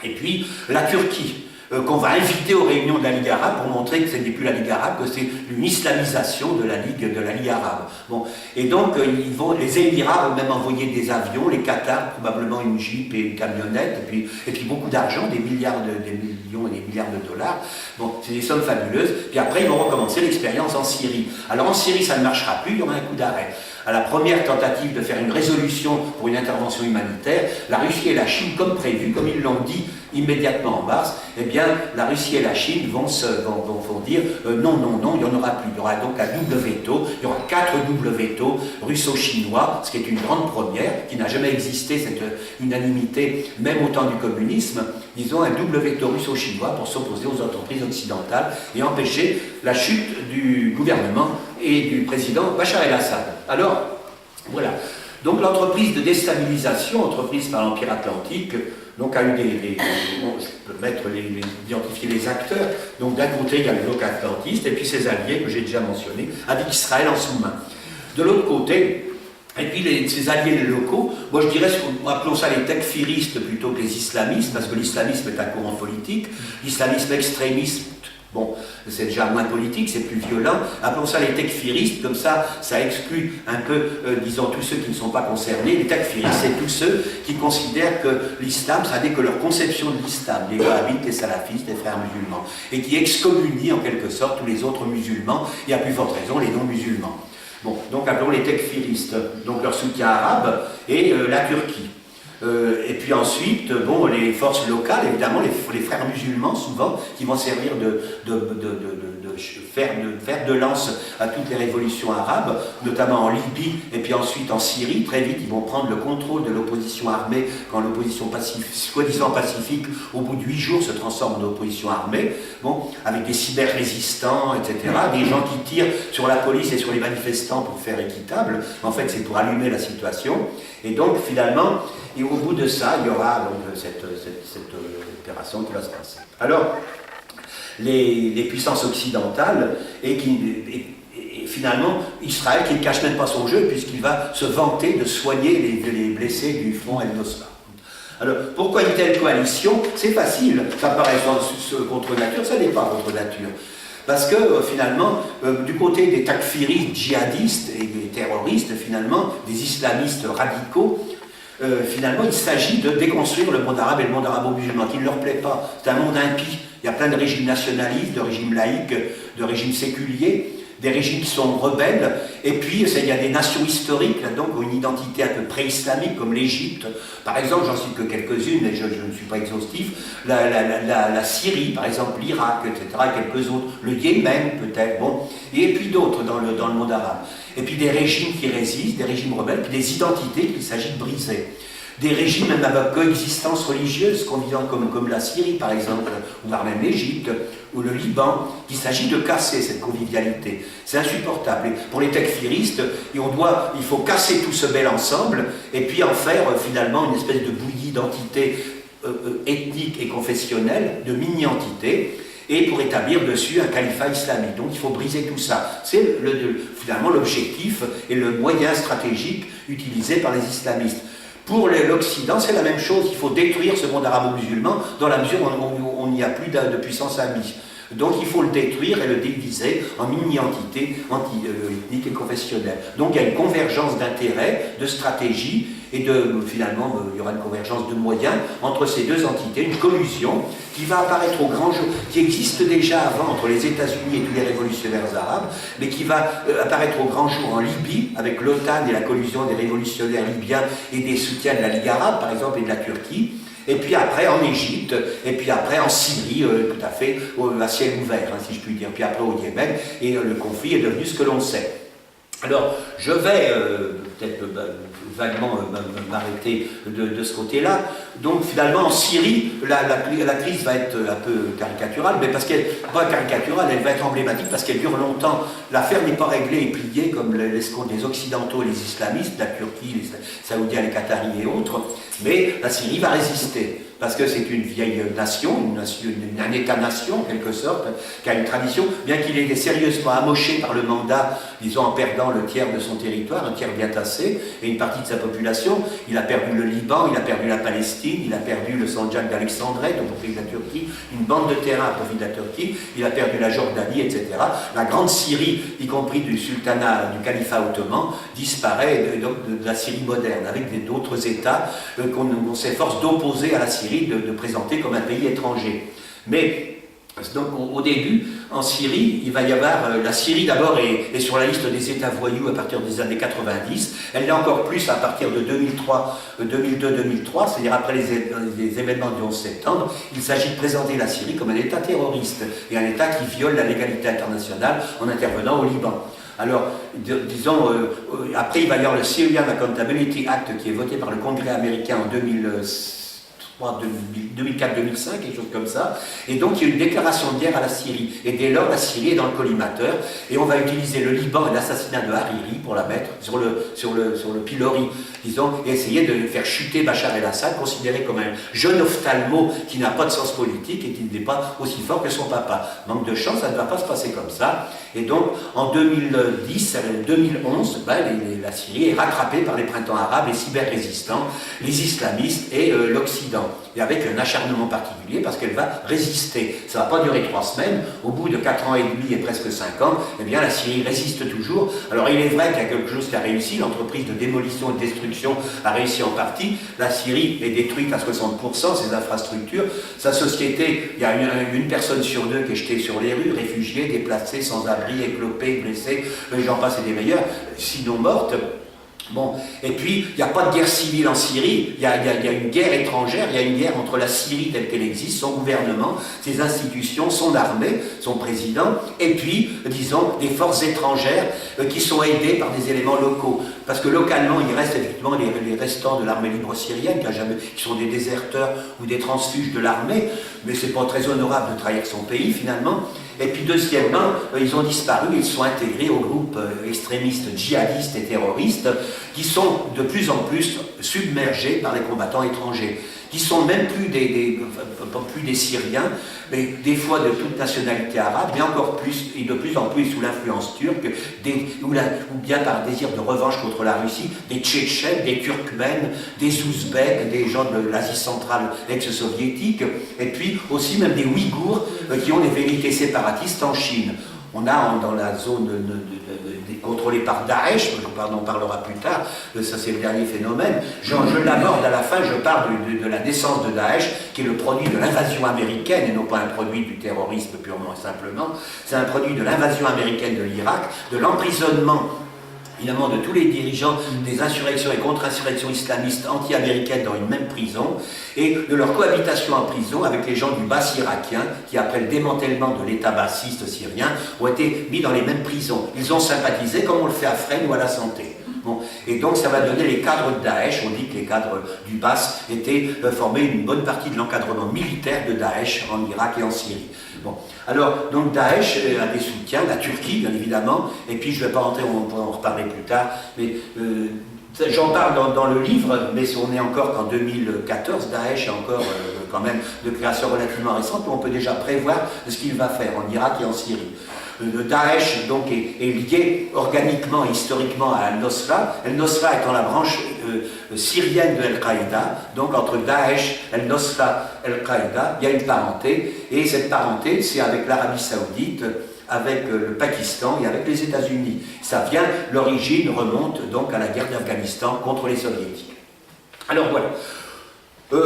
Speaker 1: Et puis la Turquie, qu'on va inviter aux réunions de la Ligue arabe pour montrer que ce n'est plus la Ligue arabe, que c'est une islamisation de la Ligue arabe. Bon. Et donc les Émirats vont même envoyer des avions, les Qatar probablement une Jeep et une camionnette, et puis beaucoup d'argent, des millions et des milliards de dollars. Bon, c'est des sommes fabuleuses. Puis après ils vont recommencer l'expérience en Syrie. Alors en Syrie ça ne marchera plus, il y aura un coup d'arrêt. À la première tentative de faire une résolution pour une intervention humanitaire, la Russie et la Chine, comme prévu, comme ils l'ont dit immédiatement en mars, eh bien, la Russie et la Chine vont dire non, il n'y en aura plus. Il y aura donc un double veto, il y aura 4 doubles veto russo-chinois, ce qui est une grande première, qui n'a jamais existé, cette unanimité, même au temps du communisme. Disons un double veto russo-chinois pour s'opposer aux entreprises occidentales et empêcher la chute du gouvernement et du président Bachar el-Assad. Alors, voilà. Donc l'entreprise de déstabilisation, entreprise par l'Empire atlantique, donc a eu je peux identifier les acteurs. Donc d'un côté, il y a le bloc atlantiste et puis ses alliés que j'ai déjà mentionnés, avec Israël en sous-main. De l'autre côté, et puis ces alliés locaux, moi je dirais, appelons ça les tekfiristes plutôt que les islamistes, parce que l'islamisme est un courant politique, l'islamisme extrémiste, bon, c'est déjà moins politique, c'est plus violent. Appelons ça les tekfiristes, comme ça exclut un peu, disons, tous ceux qui ne sont pas concernés. Les tekfiristes, c'est tous ceux qui considèrent que l'islam, ça n'est que leur conception de l'islam, les wahhabites, les salafistes, les frères musulmans, et qui excommunient en quelque sorte tous les autres musulmans, et à plus forte raison les non-musulmans. Bon, donc appelons les tekfiristes, donc leur soutien arabe, et la Turquie. Et puis ensuite, bon, les forces locales, évidemment, les frères musulmans, souvent, qui vont servir de fer de lance à toutes les révolutions arabes, notamment en Libye et puis ensuite en Syrie. Très vite, ils vont prendre le contrôle de l'opposition armée quand l'opposition soi-disant pacifique, au bout de 8 jours, se transforme en opposition armée, bon, avec des cyber-résistants, etc., des gens qui tirent sur la police et sur les manifestants pour faire équitable. En fait, c'est pour allumer la situation. Et donc, finalement, et au bout de ça, il y aura donc cette opération qui va se passer. Alors, les puissances occidentales, et finalement, Israël qui ne cache même pas son jeu, puisqu'il va se vanter de soigner les blessés du front El-Nosra. Alors, pourquoi une telle coalition? C'est facile, ça paraît contre nature, ça n'est pas contre nature. Parce que, finalement, du côté des takfiristes, djihadistes et des terroristes, finalement, des islamistes radicaux, finalement, il s'agit de déconstruire le monde arabe et le monde arabo-musulman, qui ne leur plaît pas. C'est un monde impie. Il y a plein de régimes nationalistes, de régimes laïques, de régimes séculiers, des régimes qui sont rebelles, et puis il y a des nations historiques, là, donc, qui ont une identité un peu pré-islamique, comme l'Égypte, par exemple, j'en cite que quelques-unes, et je ne suis pas exhaustif, la Syrie, par exemple, l'Irak, etc., et quelques autres, le Yémen, peut-être, bon, et puis d'autres dans le monde arabe. Et puis des régimes qui résistent, des régimes rebelles, puis des identités qu'il s'agit de briser. Des régimes même avec coexistence religieuse, comme la Syrie par exemple, ou voire même l'Égypte, ou le Liban, qu'il s'agit de casser cette convivialité. C'est insupportable. Et pour les tekfiristes, il faut casser tout ce bel ensemble, et puis en faire finalement une espèce de bouillie d'entités ethniques et confessionnelles, de mini-entités, et pour établir dessus un califat islamique. Donc il faut briser tout ça. C'est finalement l'objectif et le moyen stratégique utilisé par les islamistes. Pour l'Occident, c'est la même chose. Il faut détruire ce monde arabo-musulman dans la mesure où on n'y a plus de puissance amie. Donc il faut le détruire et le diviser en mini-entités ethniques et confessionnelles. Donc il y a une convergence d'intérêts, de stratégies, et finalement, il y aura une convergence de moyens entre ces deux entités, une collusion qui va apparaître au grand jour, qui existe déjà avant entre les États-Unis et tous les révolutionnaires arabes, mais qui va apparaître au grand jour en Libye, avec l'OTAN et la collusion des révolutionnaires libyens et des soutiens de la Ligue arabe, par exemple, et de la Turquie. Et puis après en Égypte, et puis après en Syrie, tout à fait, à ciel ouvert, hein, si je puis dire, puis après au Yémen, et le conflit est devenu ce que l'on sait. Alors, je vais peut-être vaguement m'arrêter de ce côté-là. Donc, finalement, en Syrie, la crise va être un peu caricaturale, mais parce qu'elle, pas caricaturale, elle va être emblématique parce qu'elle dure longtemps. L'affaire n'est pas réglée et pliée comme l'escomptent les Occidentaux et les islamistes, la Turquie, les Saoudiens, les Qataris et autres, mais la Syrie va résister. Parce que c'est une vieille nation, un État-nation en quelque sorte, qui a une tradition, bien qu'il ait été sérieusement amoché par le mandat, disons en perdant le tiers de son territoire, un tiers bien tassé, et une partie de sa population. Il a perdu le Liban, il a perdu la Palestine, il a perdu le Sandjak d'Alexandrie au profit de la Turquie, une bande de terrain au profit de la Turquie, il a perdu la Jordanie, etc. La grande Syrie, y compris du sultanat, du califat ottoman, disparaît de la Syrie moderne, avec d'autres États qu'on s'efforce d'opposer à la Syrie, de présenter comme un pays étranger. Mais donc, au début, en Syrie, il va y avoir, la Syrie d'abord est sur la liste des États voyous à partir des années 90, elle l'est encore plus à partir de 2002-2003, c'est-à-dire après les événements du 11 septembre, il s'agit de présenter la Syrie comme un État terroriste, et un État qui viole la légalité internationale en intervenant au Liban. Alors, disons, après il va y avoir le Syrian Accountability Act qui est voté par le Congrès américain en 2004-2005, quelque chose comme ça, et donc il y a une déclaration de guerre à la Syrie, et dès lors la Syrie est dans le collimateur, et on va utiliser le Liban et l'assassinat de Hariri pour la mettre sur le pilori, disons, et essayer de faire chuter Bachar el-Assad, considéré comme un jeune ophtalmo qui n'a pas de sens politique et qui n'est pas aussi fort que son papa. Manque de chance, ça ne va pas se passer comme ça, et donc en 2011, la Syrie est rattrapée par les printemps arabes, les cyber-résistants, les islamistes et l'Occident. Et avec un acharnement particulier parce qu'elle va résister. Ça ne va pas durer 3 semaines. Au bout de 4 ans et demi et presque 5 ans, eh bien la Syrie résiste toujours. Alors il est vrai qu'il y a quelque chose qui a réussi. L'entreprise de démolition et de destruction a réussi en partie. La Syrie est détruite à 60%, ses infrastructures. Sa société, il y a une personne sur 2 qui est jetée sur les rues, réfugiée, déplacée, sans abri, éclopée, blessée, j'en passe et des meilleurs, sinon morte. Bon, et puis, il n'y a pas de guerre civile en Syrie, il y a une guerre étrangère, il y a une guerre entre la Syrie telle qu'elle existe, son gouvernement, ses institutions, son armée, son président, et puis, disons, des forces étrangères qui sont aidées par des éléments locaux. Parce que localement, il reste effectivement les restants de l'armée libre syrienne, qui sont des déserteurs ou des transfuges de l'armée, mais c'est pas très honorable de trahir son pays, finalement. Et puis deuxièmement, ils ont disparu, ils sont intégrés aux groupes extrémistes, djihadistes et terroristes qui sont de plus en plus submergés par les combattants étrangers, qui sont même plus des Syriens, mais des fois de toute nationalité arabe, mais encore plus, et de plus en plus sous l'influence turque, ou bien par désir de revanche contre la Russie, des Tchétchènes, des Turkmènes, des Ouzbeks, des gens de l'Asie centrale ex-soviétique, et puis aussi même des Ouïghours qui ont des vérités séparatistes en Chine. On a dans la zone contrôlée par Daesh, on en parlera plus tard, ça c'est le dernier phénomène, je l'aborde à la fin, je parle de la naissance de Daesh, qui est le produit de l'invasion américaine, et non pas un produit du terrorisme purement et simplement, c'est un produit de l'invasion américaine de l'Irak, de l'emprisonnement évidemment de tous les dirigeants des insurrections et contre-insurrections islamistes anti-américaines dans une même prison, et de leur cohabitation en prison avec les gens du Bas irakien, qui après le démantèlement de l'État bassiste syrien, ont été mis dans les mêmes prisons. Ils ont sympathisé comme on le fait à Fresnes ou à la Santé. Bon. Et donc ça va donner les cadres de Daesh, on dit que les cadres du Bas formaient une bonne partie de l'encadrement militaire de Daesh en Irak et en Syrie. Bon. Alors, donc Daesh a des soutiens, la Turquie bien évidemment, et puis je ne vais pas rentrer, on pourra en reparler plus tard, mais j'en parle dans le livre, mais on est encore qu'en 2014, Daesh est encore quand même de création relativement récente, où on peut déjà prévoir ce qu'il va faire en Irak et en Syrie. Le Daesh donc est lié organiquement et historiquement à Al-Nosra, Al-Nosra étant la branche syrienne de Al-Qaïda, donc entre Daesh, Al-Nosra, Al-Qaïda, il y a une parenté, et cette parenté c'est avec l'Arabie Saoudite, avec le Pakistan et avec les États-Unis. Ça vient, l'origine remonte donc à la guerre d'Afghanistan contre les Soviétiques. Alors voilà. Qu'est-ce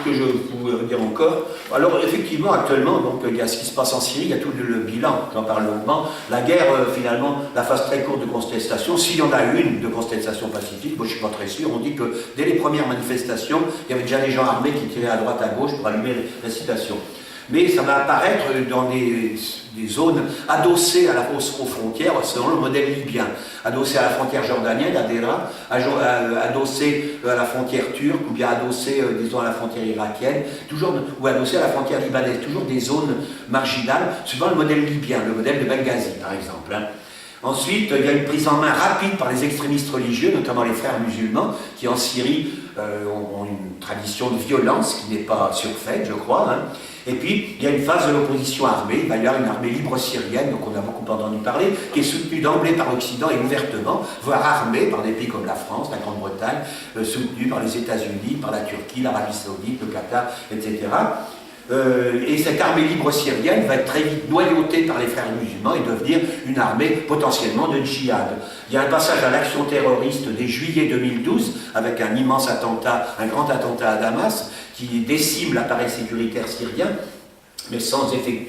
Speaker 1: que je pourrais dire encore? Alors effectivement, actuellement, donc, il y a ce qui se passe en Syrie, il y a tout le bilan, j'en parle longuement. La guerre, finalement, la phase très courte de contestation, s'il y en a une de contestation pacifique, moi je ne suis pas très sûr, on dit que dès les premières manifestations, il y avait déjà des gens armés qui tiraient à droite, à gauche pour allumer l'incitation. Mais ça va apparaître dans des zones adossées aux frontières selon le modèle libyen, adossées à la frontière jordanienne, à Dera, adossées à la frontière turque, ou bien adossées, disons, à la frontière irakienne, toujours, ou adossées à la frontière libanaise, toujours des zones marginales, suivant le modèle libyen, le modèle de Benghazi, par exemple. Ensuite, il y a une prise en main rapide par les extrémistes religieux, notamment les frères musulmans, qui en Syrie ont une tradition de violence qui n'est pas surfaite, je crois. Et puis, il y a une phase de l'opposition armée, il va y avoir une armée libre syrienne, donc on a beaucoup entendu parler, qui est soutenue d'emblée par l'Occident et ouvertement, voire armée par des pays comme la France, la Grande-Bretagne, soutenue par les États-Unis, par la Turquie, l'Arabie Saoudite, le Qatar, etc. Et cette armée libre syrienne va être très vite noyautée par les frères musulmans et devenir une armée potentiellement de djihad. Il y a un passage à l'action terroriste dès juillet 2012 avec un immense attentat, un grand attentat à Damas qui décime l'appareil sécuritaire syrien, mais sans effet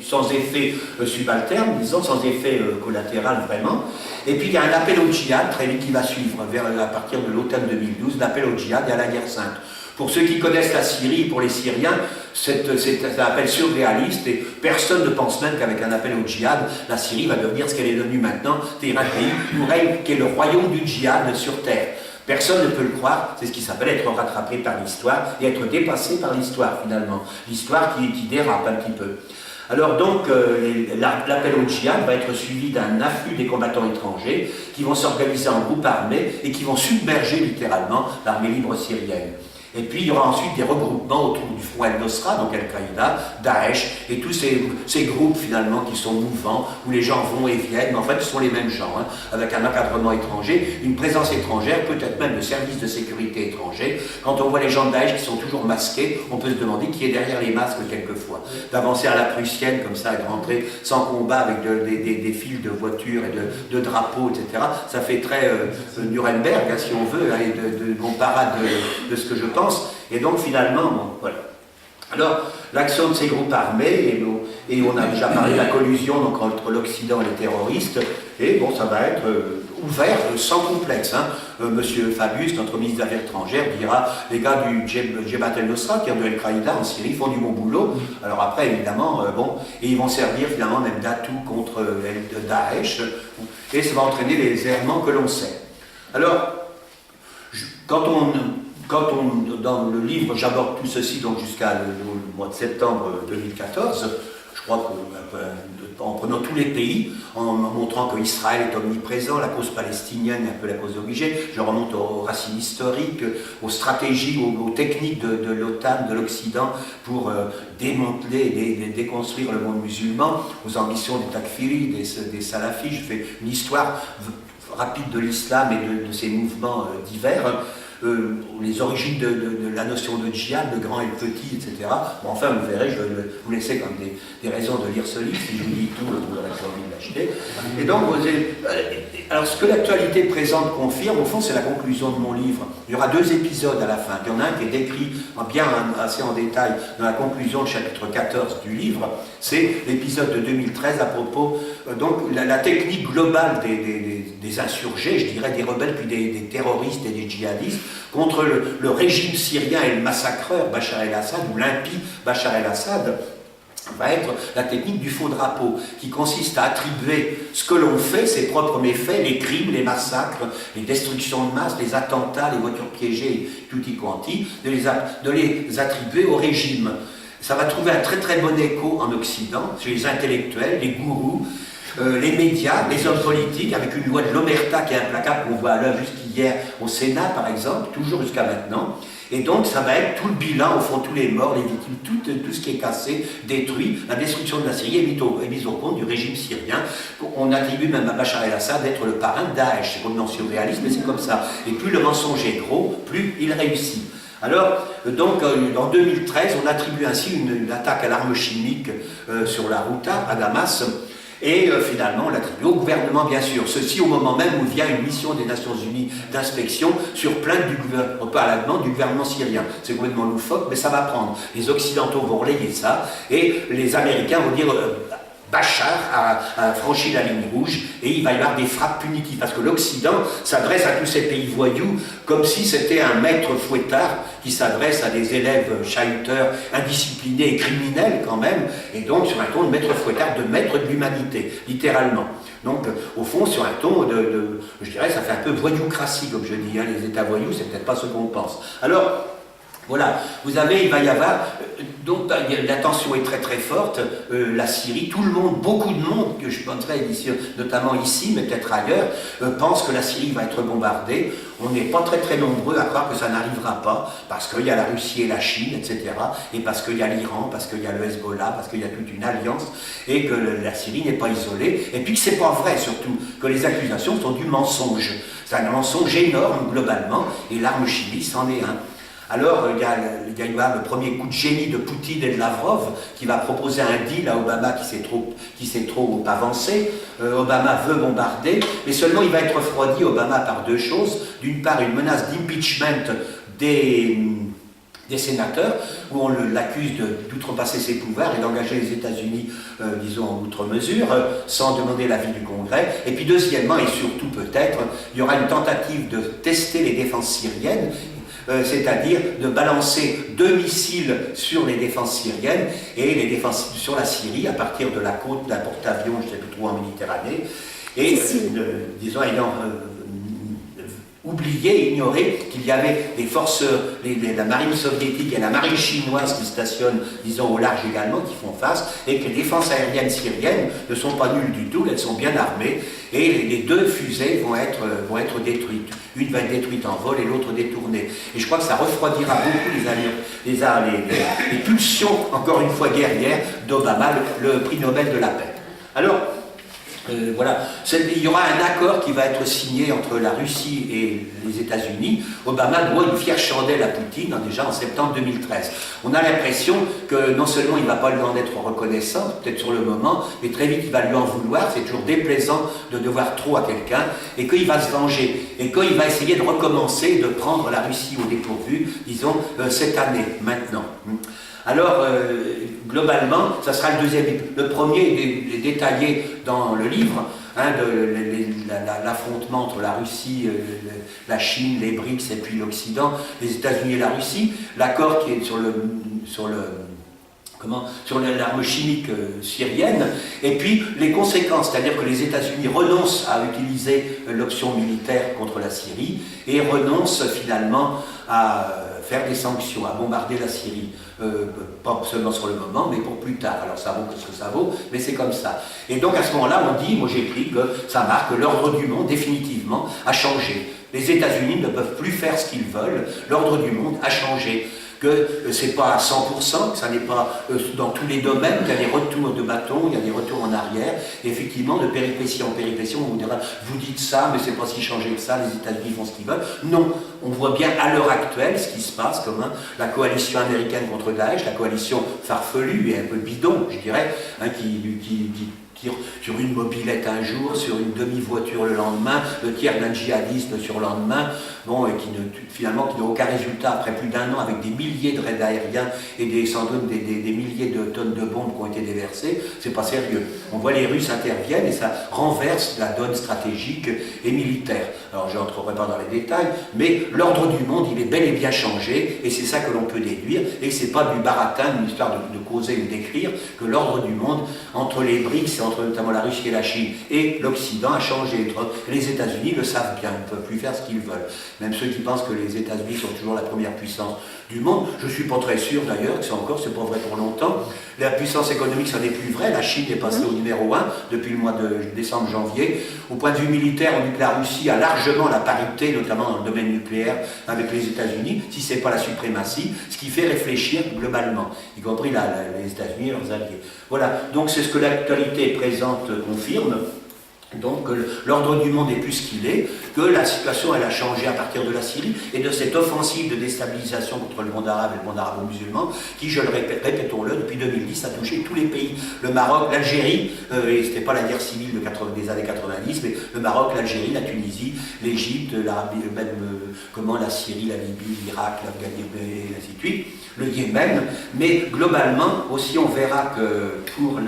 Speaker 1: subalterne, disons, sans effet collatéral vraiment. Et puis il y a un appel au djihad très vite qui va suivre à partir de l'automne 2012, l'appel au djihad et à la guerre sainte. Pour ceux qui connaissent la Syrie, pour les Syriens, c'est un appel surréaliste et personne ne pense même qu'avec un appel au djihad, la Syrie va devenir ce qu'elle est devenue maintenant, c'est-à-dire un pays qui est le royaume du djihad sur terre. Personne ne peut le croire, c'est ce qui s'appelle être rattrapé par l'histoire et être dépassé par l'histoire finalement. L'histoire qui dérape un petit peu. Alors donc, l'appel au djihad va être suivi d'un afflux des combattants étrangers qui vont s'organiser en groupes armés et qui vont submerger littéralement l'armée libre syrienne. Et puis il y aura ensuite des regroupements autour du front Al-Nosra, donc Al-Qaïda, Daesh, et tous ces groupes finalement qui sont mouvants, où les gens vont et viennent, mais en fait ce sont les mêmes gens, avec un encadrement étranger, une présence étrangère, peut-être même le service de sécurité étranger. Quand on voit les gens de Daesh qui sont toujours masqués, on peut se demander qui est derrière les masques quelquefois. D'avancer à la prussienne comme ça et de rentrer sans combat avec des fils de voitures et de drapeaux, etc. Ça fait très Nuremberg, si on veut, et de mon parade de ce que je pense. Et donc finalement, bon, voilà. Alors, l'action de ces groupes armés, et on a déjà parlé de la collusion donc, entre l'Occident et les terroristes, et bon, ça va être ouvert sans complexe. Monsieur Fabius, notre ministre des Affaires étrangères, dira les gars du Jebhat el-Nosra, qui est de Al-Qaïda en Syrie, font du bon boulot. Alors après, évidemment, bon, et ils vont servir finalement même d'atout contre Daesh, et ça va entraîner les errements que l'on sait. Alors, dans le livre, j'aborde tout ceci donc jusqu'à le mois de septembre 2014, je crois qu'en prenant tous les pays, en montrant qu'Israël est omniprésent, la cause palestinienne est un peu la cause obligée, je remonte aux racines historiques, aux stratégies, aux techniques de l'OTAN, de l'Occident, pour démanteler et déconstruire le monde musulman, aux ambitions des takfiris, des salafis. Je fais une histoire rapide de l'islam et de ses mouvements divers. Les origines de la notion de djihad, le grand et le petit, etc. Bon, enfin, vous verrez, je vais vous laisser comme des raisons de lire ce livre. Si je vous dis tout, vous aurez envie de l'acheter. Et donc, alors, ce que l'actualité présente confirme, au fond, c'est la conclusion de mon livre. Il y aura 2 épisodes à la fin. Il y en a un qui est décrit bien assez en détail dans la conclusion, chapitre 14 du livre. C'est l'épisode de 2013 à propos, donc, la technique globale des insurgés, je dirais des rebelles, puis des terroristes et des djihadistes, contre le régime syrien et le massacreur Bachar el-Assad, ou l'impie Bachar el-Assad, va être la technique du faux drapeau, qui consiste à attribuer ce que l'on fait, ses propres méfaits, les crimes, les massacres, les destructions de masse, les attentats, les voitures piégées, tutti quanti, de les attribuer au régime. Ça va trouver un très très bon écho en Occident, chez les intellectuels, les gourous, les médias, les hommes politiques, avec une loi de l'omerta qui est implacable, qu'on voit à l'œuvre jusqu'hier au Sénat par exemple, toujours jusqu'à maintenant. Et donc ça va être tout le bilan, au fond, tous les morts, les victimes, tout ce qui est cassé, détruit. La destruction de la Syrie est mise au compte du régime syrien. On attribue même à Bachar el-Assad d'être le parrain de Daesh. C'est complètement surréaliste, mais c'est comme ça. Et plus le mensonge est gros, plus il réussit. Alors, donc, en 2013, on attribue ainsi une attaque à l'arme chimique sur la Ghouta, à Damas. Et finalement, on l'attribue au gouvernement, bien sûr. Ceci au moment même où vient une mission des Nations Unies d'inspection sur plainte du gouvernement, pas à la demande du gouvernement syrien. C'est complètement loufoque, mais ça va prendre. Les Occidentaux vont relayer ça, et les Américains vont dire Bachar a franchi la ligne rouge, et il va y avoir des frappes punitives, parce que l'Occident s'adresse à tous ces pays voyous comme si c'était un maître fouettard qui s'adresse à des élèves chahuteurs, indisciplinés et criminels quand même, et donc sur un ton de maître fouettard, de maître de l'humanité, littéralement. Donc, au fond, sur un ton je dirais, ça fait un peu voyoucratie, comme je dis, hein. Les États voyous, c'est peut-être pas ce qu'on pense. Alors, voilà, il va y avoir, donc la tension est très très forte, la Syrie, tout le monde, beaucoup de monde, que je penserais notamment ici, mais peut-être ailleurs, pense que la Syrie va être bombardée. On n'est pas très très nombreux à croire que ça n'arrivera pas, parce qu'il y a la Russie et la Chine, etc., et parce qu'il y a l'Iran, parce qu'il y a le Hezbollah, parce qu'il y a toute une alliance, et que la Syrie n'est pas isolée, et puis que c'est pas vrai surtout, que les accusations sont du mensonge. C'est un mensonge énorme globalement, et l'arme chimiste en est un. Alors, il y a le premier coup de génie de Poutine et de Lavrov qui va proposer un deal à Obama qui s'est trop avancé. Obama veut bombarder, mais seulement il va être refroidi, Obama, par deux choses. D'une part, une menace d'impeachment des sénateurs, où on l'accuse d'outrepasser ses pouvoirs et d'engager les États-Unis, disons, en outre mesure, sans demander l'avis du Congrès. Et puis deuxièmement, et surtout peut-être, il y aura une tentative de tester les défenses syriennes, c'est-à-dire de balancer 2 missiles sur les défenses syriennes et les défenses sur la Syrie à partir de la côte d'un porte-avions, je ne sais plus trop, en Méditerranée, et disons ayant oublié, ignoré qu'il y avait des forces, la marine soviétique et la marine chinoise qui stationnent, disons, au large également, qui font face, et que les défenses aériennes syriennes ne sont pas nulles du tout, elles sont bien armées, et les deux fusées vont être détruites. Une va être détruite en vol et l'autre détournée. Et je crois que ça refroidira beaucoup les pulsions, encore une fois guerrières, d'Obama, le prix Nobel de la paix. Alors, voilà, il y aura un accord qui va être signé entre la Russie et les États-Unis. Obama doit une fière chandelle à Poutine, déjà en septembre 2013. On a l'impression que non seulement il ne va pas lui en être reconnaissant, peut-être sur le moment, mais très vite il va lui en vouloir. C'est toujours déplaisant de devoir trop à quelqu'un, et qu'il va se venger, et qu'il va essayer de recommencer, de prendre la Russie au dépourvu, disons, cette année, maintenant. Alors, globalement, ça sera le deuxième. Le premier est détaillé dans le livre, hein, l'affrontement entre la Russie, la Chine, les BRICS et puis l'Occident, les États-Unis et la Russie, l'accord qui est sur l'arme chimique syrienne, et puis les conséquences, c'est-à-dire que les États-Unis renoncent à utiliser l'option militaire contre la Syrie et renoncent finalement à faire des sanctions, à bombarder la Syrie, pas seulement sur le moment, mais pour plus tard. Alors ça vaut ce que ça vaut, mais c'est comme ça. Et donc à ce moment-là, on dit, moi j'écris que ça marque que l'ordre du monde, définitivement, a changé. Les États-Unis ne peuvent plus faire ce qu'ils veulent, l'ordre du monde a changé. Que c'est pas à 100%, que ça n'est pas dans tous les domaines, qu'il y a des retours de bâton, il y a des retours en arrière, et effectivement, de péripétie en péripétie, on vous dira, vous dites ça, mais c'est pas si changé que ça, les États-Unis font ce qu'ils veulent. Non, on voit bien à l'heure actuelle ce qui se passe, comme la coalition américaine contre Daesh, la coalition farfelue et un peu bidon, je dirais, hein, qui tire sur une mobilette un jour, sur une demi-voiture le lendemain, le tiers d'un djihadiste sur le lendemain, bon, et qui finalement n'a aucun résultat après plus d'un an, avec des milliers de raids aériens et sans doute des milliers de tonnes de bombes qui ont été déversées. C'est pas sérieux. On voit les Russes interviennent et ça renverse la donne stratégique et militaire. Alors je n'entrerai pas dans les détails, mais l'ordre du monde, il est bel et bien changé, et c'est ça que l'on peut déduire, et c'est pas du baratin, une histoire de causer ou d'écrire, que l'ordre du monde, entre les BRICS, entre notamment la Russie et la Chine, et l'Occident a changé. Les États-Unis le savent bien, ils ne peuvent plus faire ce qu'ils veulent. Même ceux qui pensent que les États-Unis sont toujours la première puissance du monde, je ne suis pas très sûr d'ailleurs, que c'est pas vrai pour longtemps. La puissance économique, ça n'est plus vrai. La Chine est passée au numéro 1 depuis le mois de décembre-janvier. Au point de vue militaire, on dit que la Russie a largement la parité, notamment dans le domaine nucléaire, avec les États-Unis, si ce n'est pas la suprématie, ce qui fait réfléchir globalement, y compris les États-Unis et leurs alliés. Voilà, donc c'est ce que l'actualité présente confirme. Donc l'ordre du monde est plus qu'il est, que la situation elle a changé à partir de la Syrie et de cette offensive de déstabilisation contre le monde arabe et le monde arabo-musulman qui, je le répète, répétons-le, depuis 2010 a touché tous les pays. Le Maroc, l'Algérie, et c'était pas la guerre civile des années 90, mais le Maroc, l'Algérie, la Tunisie, l'Égypte, l'Arabie, même la Syrie, la Libye, l'Irak, l'Afghanistan et ainsi de suite, le Yémen, mais globalement aussi on verra que pour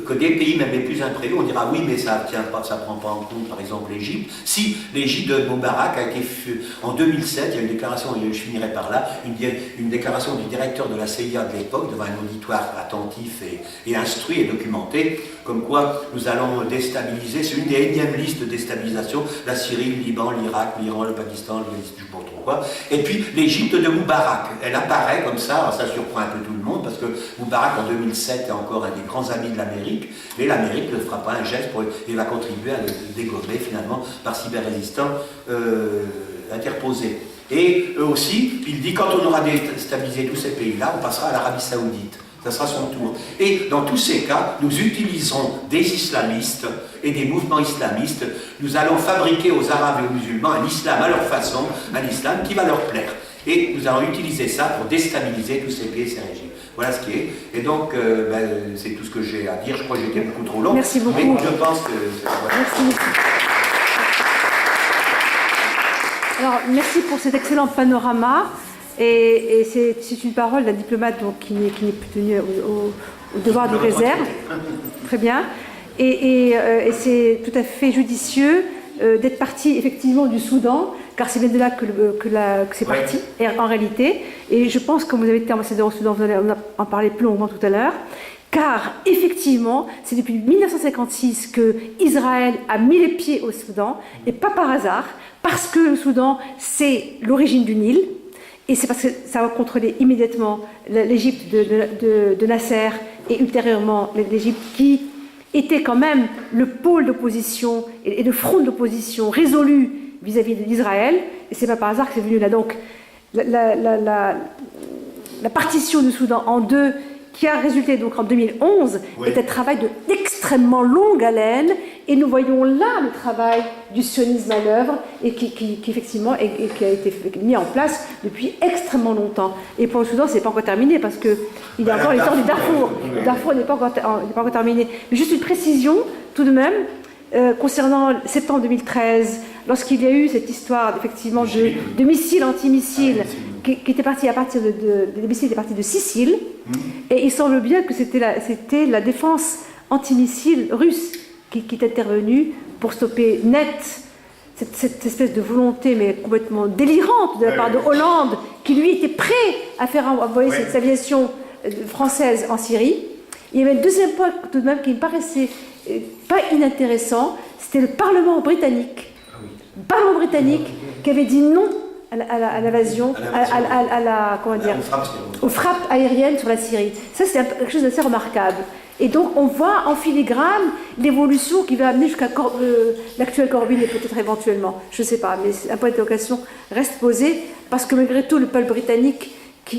Speaker 1: que des pays même les plus imprévus, on dira oui mais ça prend pas en compte par exemple l'Égypte. Si l'Égypte de Moubarak a été en 2007, il y a une déclaration, et je finirai par là, une déclaration du directeur de la CIA de l'époque devant un auditoire attentif et instruit et documenté, comme quoi nous allons déstabiliser, c'est une des énièmes listes de déstabilisation, la Syrie, le Liban, l'Irak, l'Iran, le Pakistan, je ne sais pas trop quoi, et puis l'Égypte de Moubarak, elle apparaît comme ça, alors ça surprend un peu tout le monde parce que Moubarak en 2007 est encore un des grands amis de l'Amérique, mais l'Amérique ne fera pas un geste et va contribuer à le dégommer finalement par cyber-résistants interposés. Et eux aussi, il dit quand on aura déstabilisé tous ces pays-là, on passera à l'Arabie Saoudite. Ça sera son tour. Et dans tous ces cas, nous utiliserons des islamistes et des mouvements islamistes. Nous allons fabriquer aux Arabes et aux musulmans un islam à leur façon, un islam qui va leur plaire. Et nous allons utiliser ça pour déstabiliser tous ces pays et ces régimes. Voilà ce qui est. Et donc, c'est tout ce que j'ai à dire. Je crois que j'étais beaucoup trop long.
Speaker 2: Merci beaucoup.
Speaker 1: Mais je pense que...
Speaker 2: Merci beaucoup. Alors, merci pour cet excellent panorama. Et c'est une parole d'un diplomate donc, qui n'est plus tenu au devoir de réserve. Très bien. Et c'est tout à fait judicieux d'être parti effectivement du Soudan, car c'est bien de là que c'est parti, en réalité. Et je pense, comme vous avez été ambassadeur au Soudan, vous allez en parler plus longuement tout à l'heure, car effectivement, c'est depuis 1956 que Israël a mis les pieds au Soudan, et pas par hasard, parce que le Soudan, c'est l'origine du Nil, et c'est parce que ça va contrôler immédiatement l'Égypte de Nasser, et ultérieurement l'Égypte qui était quand même le pôle d'opposition et le front d'opposition résolu vis-à-vis d'Israël, et c'est pas par hasard que c'est venu là. Donc la partition du Soudan en deux, qui a résulté donc en 2011, est un travail d'extrêmement longue haleine, et nous voyons là le travail du sionisme à l'œuvre, et qui effectivement qui a été mis en place depuis extrêmement longtemps. Et pour le Soudan, c'est pas encore terminé, parce qu'il y a encore l'histoire du Darfour. Le Darfour n'est pas encore terminé. Mais juste une précision, tout de même, concernant septembre 2013, lorsqu'il y a eu cette histoire effectivement de missiles anti-missiles qui était parti à partir des missiles étaient partis de Sicile, et il semble bien que c'était la défense anti-missile russe qui est intervenue pour stopper net cette espèce de volonté mais complètement délirante de la part de Hollande, qui lui était prêt à faire envoyer cette aviation française en Syrie. Il y avait le deuxième point tout de même qui me paraissait pas inintéressant, c'était le Parlement britannique. Le Parlement britannique qui avait dit non à l'invasion, aux frappes aériennes sur la Syrie. Ça, c'est quelque chose d'assez remarquable. Et donc, on voit en filigrane l'évolution qui va amener jusqu'à l'actuel Corbyn, et peut-être éventuellement, je ne sais pas, mais un point d'interrogation reste posé, parce que malgré tout, le peuple britannique,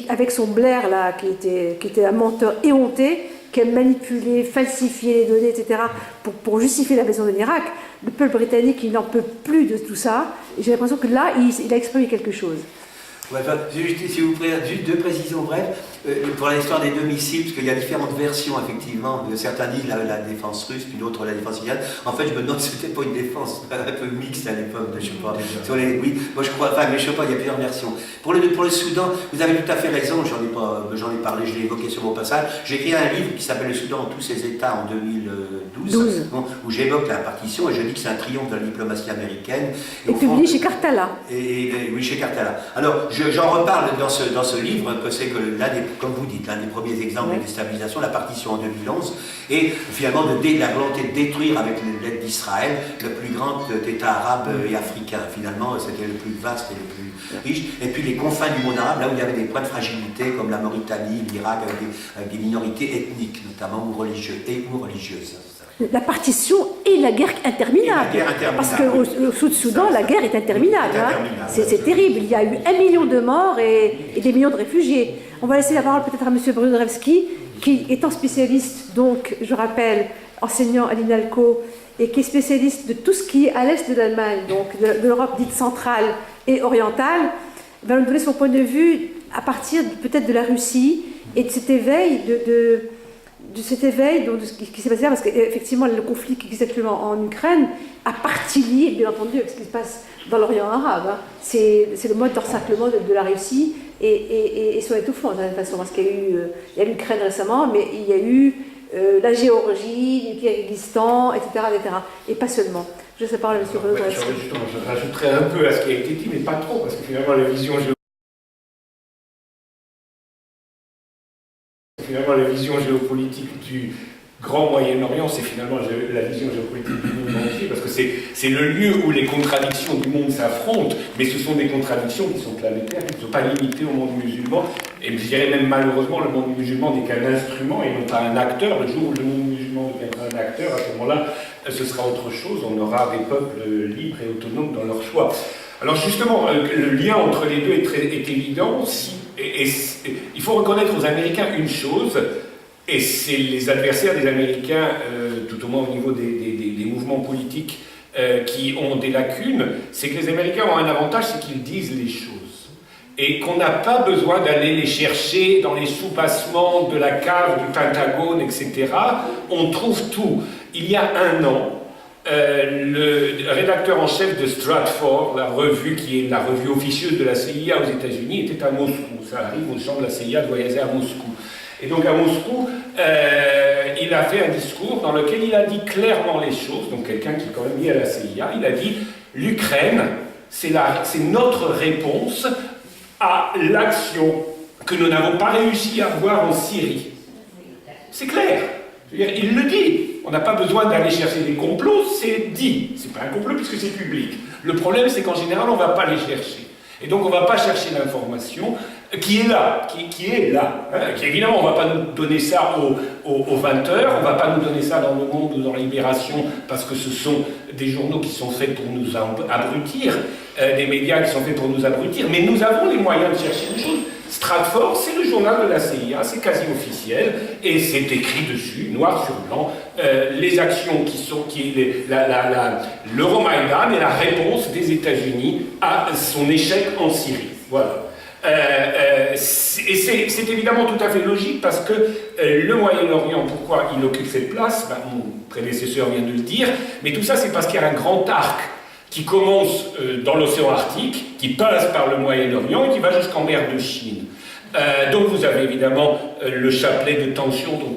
Speaker 2: avec son Blair, là, qui était un menteur éhonté, qui a manipulé, falsifié les données, etc., pour justifier l'invasion de l'Irak, le peuple britannique, il n'en peut plus de tout ça. J'ai l'impression que là, il a exprimé quelque chose.
Speaker 1: Ouais, enfin, si vous plaît, juste deux précisions brèves. Pour l'histoire des deux missiles, parce qu'il y a différentes versions, effectivement. Certains disent la défense russe, puis d'autres la défense syrienne. En fait, je me demande si c'était pas une défense un peu mixte à l'époque, je sais pas. Oui, moi je crois, enfin, mais je sais pas, il y a plusieurs versions. Pour le Soudan, vous avez tout à fait raison, j'en ai parlé, je l'ai évoqué sur mon passage. J'ai écrit un livre qui s'appelle Le Soudan en tous ses états en 2012, où j'évoque la partition et je dis que c'est un triomphe de la diplomatie américaine.
Speaker 2: Et publié chez Cartala.
Speaker 1: Oui, chez Cartala. Alors, j'en reparle dans ce livre, que c'est que comme vous dites, l'un des premiers exemples de déstabilisation, la partition en 2011, et finalement la volonté de détruire avec l'aide d'Israël le plus grand État arabe et africain. Finalement, c'était le plus vaste et le plus riche. Et puis les confins du monde arabe, là où il y avait des points de fragilité, comme la Mauritanie, l'Irak, avec des minorités ethniques, notamment ou religieuses.
Speaker 2: La partition et la guerre interminable. Parce qu'au Sud-Soudan, la guerre est interminable. C'est terrible. Il y a eu 1 million de morts et des millions de réfugiés. On va laisser la parole peut-être à M. Brudrevski, qui étant spécialiste, donc, je rappelle, enseignant à l'INALCO et qui est spécialiste de tout ce qui est à l'est de l'Allemagne, donc de l'Europe dite centrale et orientale, va nous donner son point de vue à partir peut-être de la Russie et de cet éveil, de cet éveil de ce qui s'est passé là, parce qu'effectivement le conflit qui existe actuellement en Ukraine a partie liée, bien entendu, avec ce qui se passe dans l'Orient arabe. Hein. C'est le mode d'encerclement de la Russie et son étouffement, de toute façon, parce qu'il y a eu il y a l'Ukraine récemment, mais il y a eu la Géorgie, le Kyrgyzstan, etc., etc. Et pas seulement. Je sais pas, monsieur Renaud.
Speaker 3: Je rajouterai un peu à ce qui a été dit, mais pas trop, parce que finalement la vision géopolitique du Grand Moyen-Orient, c'est finalement la vision géopolitique du monde entier, parce que c'est le lieu où les contradictions du monde s'affrontent, mais ce sont des contradictions qui sont planétaires, qui ne sont pas limitées au monde musulman, et je dirais même malheureusement, le monde musulman n'est qu'un instrument et non pas un acteur. Le jour où le monde musulman deviendra un acteur, à ce moment-là, ce sera autre chose, on aura des peuples libres et autonomes dans leur choix. Alors justement, le lien entre les deux est évident, il faut reconnaître aux Américains une chose, et c'est les adversaires des Américains, tout au moins au niveau des mouvements politiques qui ont des lacunes, c'est que les Américains ont un avantage, c'est qu'ils disent les choses. Et qu'on n'a pas besoin d'aller les chercher dans les soupassements de la cave du Pentagone, etc. On trouve tout. Il y a un an, le rédacteur en chef de Stratfor, la revue qui est la revue officieuse de la CIA aux États-Unis, était à Moscou. Ça arrive aux gens de la CIA de voyager à Moscou. Et donc à Moscou, il a fait un discours dans lequel il a dit clairement les choses, donc quelqu'un qui est quand même lié à la CIA, il a dit « L'Ukraine, c'est notre réponse à l'action que nous n'avons pas réussi à avoir en Syrie. » C'est clair. Il le dit. On n'a pas besoin d'aller chercher des complots, c'est dit. C'est pas un complot puisque c'est public. Le problème, c'est qu'en général, on ne va pas les chercher. Et donc, on ne va pas chercher l'information qui est là, qui est là. Hein, qui, évidemment, on ne va pas nous donner ça aux 20 heures, on ne va pas nous donner ça dans Le Monde ou dans Libération, parce que ce sont des journaux qui sont faits pour nous abrutir, des médias qui sont faits pour nous abrutir, mais nous avons les moyens de chercher des choses. Stratfor, c'est le journal de la CIA, c'est quasi officiel, et c'est écrit dessus, noir sur blanc, les actions l'Euromaïdan et la réponse des États-Unis à son échec en Syrie. Voilà. Et c'est évidemment tout à fait logique parce que le Moyen-Orient, pourquoi il occupe cette place, mon prédécesseur vient de le dire, mais tout ça c'est parce qu'il y a un grand arc qui commence dans l'océan Arctique, qui passe par le Moyen-Orient et qui va jusqu'en mer de Chine. Donc vous avez évidemment le chapelet de tensions dont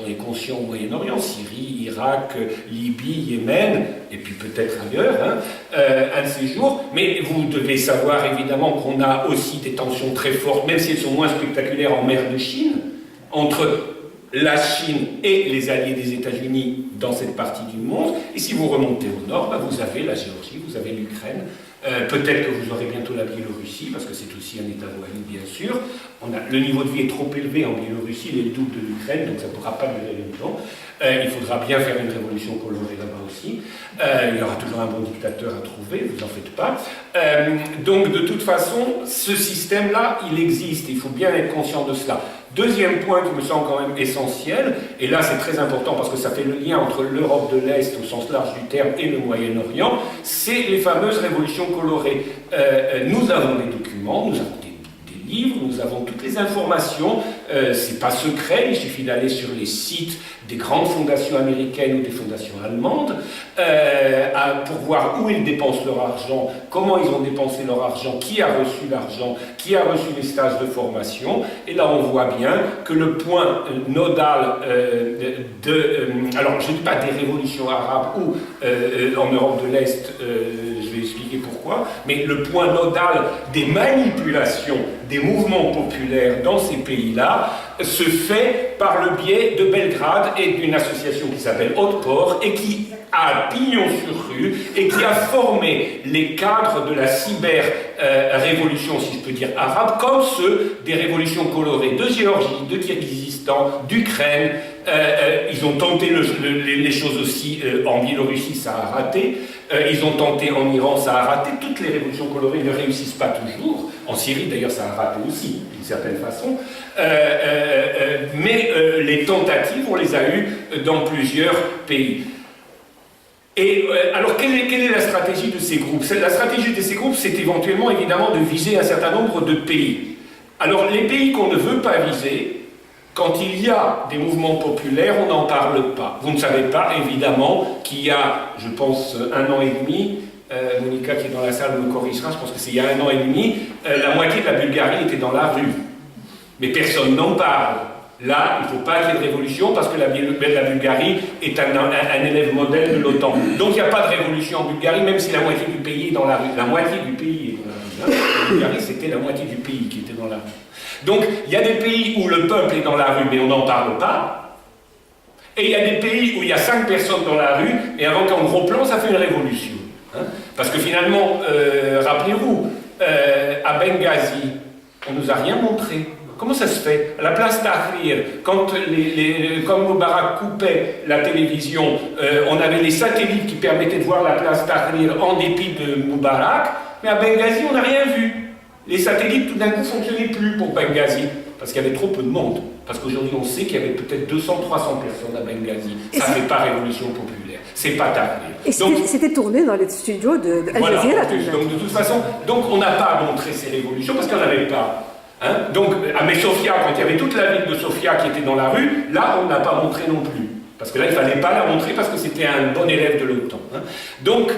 Speaker 3: on est conscient au Moyen-Orient, Syrie, Irak, Libye, Yémen, et puis peut-être ailleurs, un de ces jours. Mais vous devez savoir évidemment qu'on a aussi des tensions très fortes, même si elles sont moins spectaculaires en mer de Chine, entre la Chine et les alliés des États-Unis dans cette partie du monde. Et si vous remontez au nord, vous avez la Géorgie, vous avez l'Ukraine. Peut-être que vous aurez bientôt la Biélorussie, parce que c'est aussi un État voisin, bien sûr. Le niveau de vie est trop élevé en Biélorussie, il est le double de l'Ukraine, donc ça ne pourra pas durer longtemps. Il faudra bien faire une révolution colorée là-bas aussi. Il y aura toujours un bon dictateur à trouver, vous en faites pas. Donc de toute façon, ce système-là, il existe, il faut bien être conscient de cela. Deuxième point qui me semble quand même essentiel, et là c'est très important parce que ça fait le lien entre l'Europe de l'Est au sens large du terme et le Moyen-Orient, c'est les fameuses révolutions colorées. Nous avons des documents, nous avons des livres, nous avons toutes les informations, c'est pas secret, il suffit d'aller sur les sites des grandes fondations américaines ou des fondations allemandes pour voir où ils dépensent leur argent, comment ils ont dépensé leur argent, qui a reçu l'argent, qui a reçu les stages de formation. Et là, on voit bien que le point nodal alors je ne dis pas des révolutions arabes ou en Europe de l'Est, je vais expliquer pourquoi, mais le point nodal des manipulations des mouvements populaires dans ces pays-là se fait par le biais de Belgrade et d'une association qui s'appelle Otpor et qui a pignon sur rue et qui a formé les cadres de la cyber-révolution, si je peux dire, arabe, comme ceux des révolutions colorées de Géorgie, de Kyrgyzstan, d'Ukraine. Ils ont tenté les choses aussi en Biélorussie, ça a raté. Ils ont tenté en Iran, ça a raté. Toutes les révolutions colorées ne réussissent pas toujours. En Syrie, d'ailleurs, ça a raté aussi, d'une certaine façon. Mais les tentatives, on les a eues dans plusieurs pays. Et alors, quelle est la stratégie de ces groupes? La stratégie de ces groupes, c'est éventuellement, évidemment, de viser un certain nombre de pays. Alors, les pays qu'on ne veut pas viser, quand il y a des mouvements populaires, on n'en parle pas. Vous ne savez pas, évidemment, qu'il y a, je pense, 1 an et demi, Monica qui est dans la salle me corrigera, je pense que c'est il y a 1 an et demi, la moitié de la Bulgarie était dans la rue. Mais personne n'en parle. Là, il ne faut pas qu'il y ait de révolution parce que la Bulgarie est un élève modèle de l'OTAN. Donc il n'y a pas de révolution en Bulgarie, même si la moitié du pays est dans la rue. La moitié du pays est dans la rue. La Bulgarie, c'était la moitié du pays qui était dans la rue. Donc il y a des pays où le peuple est dans la rue, mais on n'en parle pas. Et il y a des pays où il y a 5 personnes dans la rue, et avant qu'en gros plan, ça fait une révolution. Hein? Parce que finalement, rappelez-vous, à Benghazi, on ne nous a rien montré. Comment ça se fait? À la place Tahrir, quand comme Moubarak coupait la télévision, on avait les satellites qui permettaient de voir la place Tahrir en dépit de Moubarak, mais à Benghazi, on n'a rien vu. Les satellites, tout d'un coup, ne fonctionnaient plus pour Benghazi, parce qu'il y avait trop peu de monde. Parce qu'aujourd'hui, on sait qu'il y avait peut-être 200-300 personnes à Benghazi. Ça ne fait pas révolution populaire. C'est pas Tahrir.
Speaker 2: Et c'était tourné dans les studios de Al Jazeera.
Speaker 3: Voilà, donc de toute façon, on n'a pas montré ces révolutions, parce qu'il n'y en avait pas. Hein? Donc, à Sofia, quand il y avait toute la ville de Sofia qui était dans la rue, là, on n'a pas montré non plus. Parce que là, il ne fallait pas la montrer parce que c'était un bon élève de l'OTAN. Hein? Donc,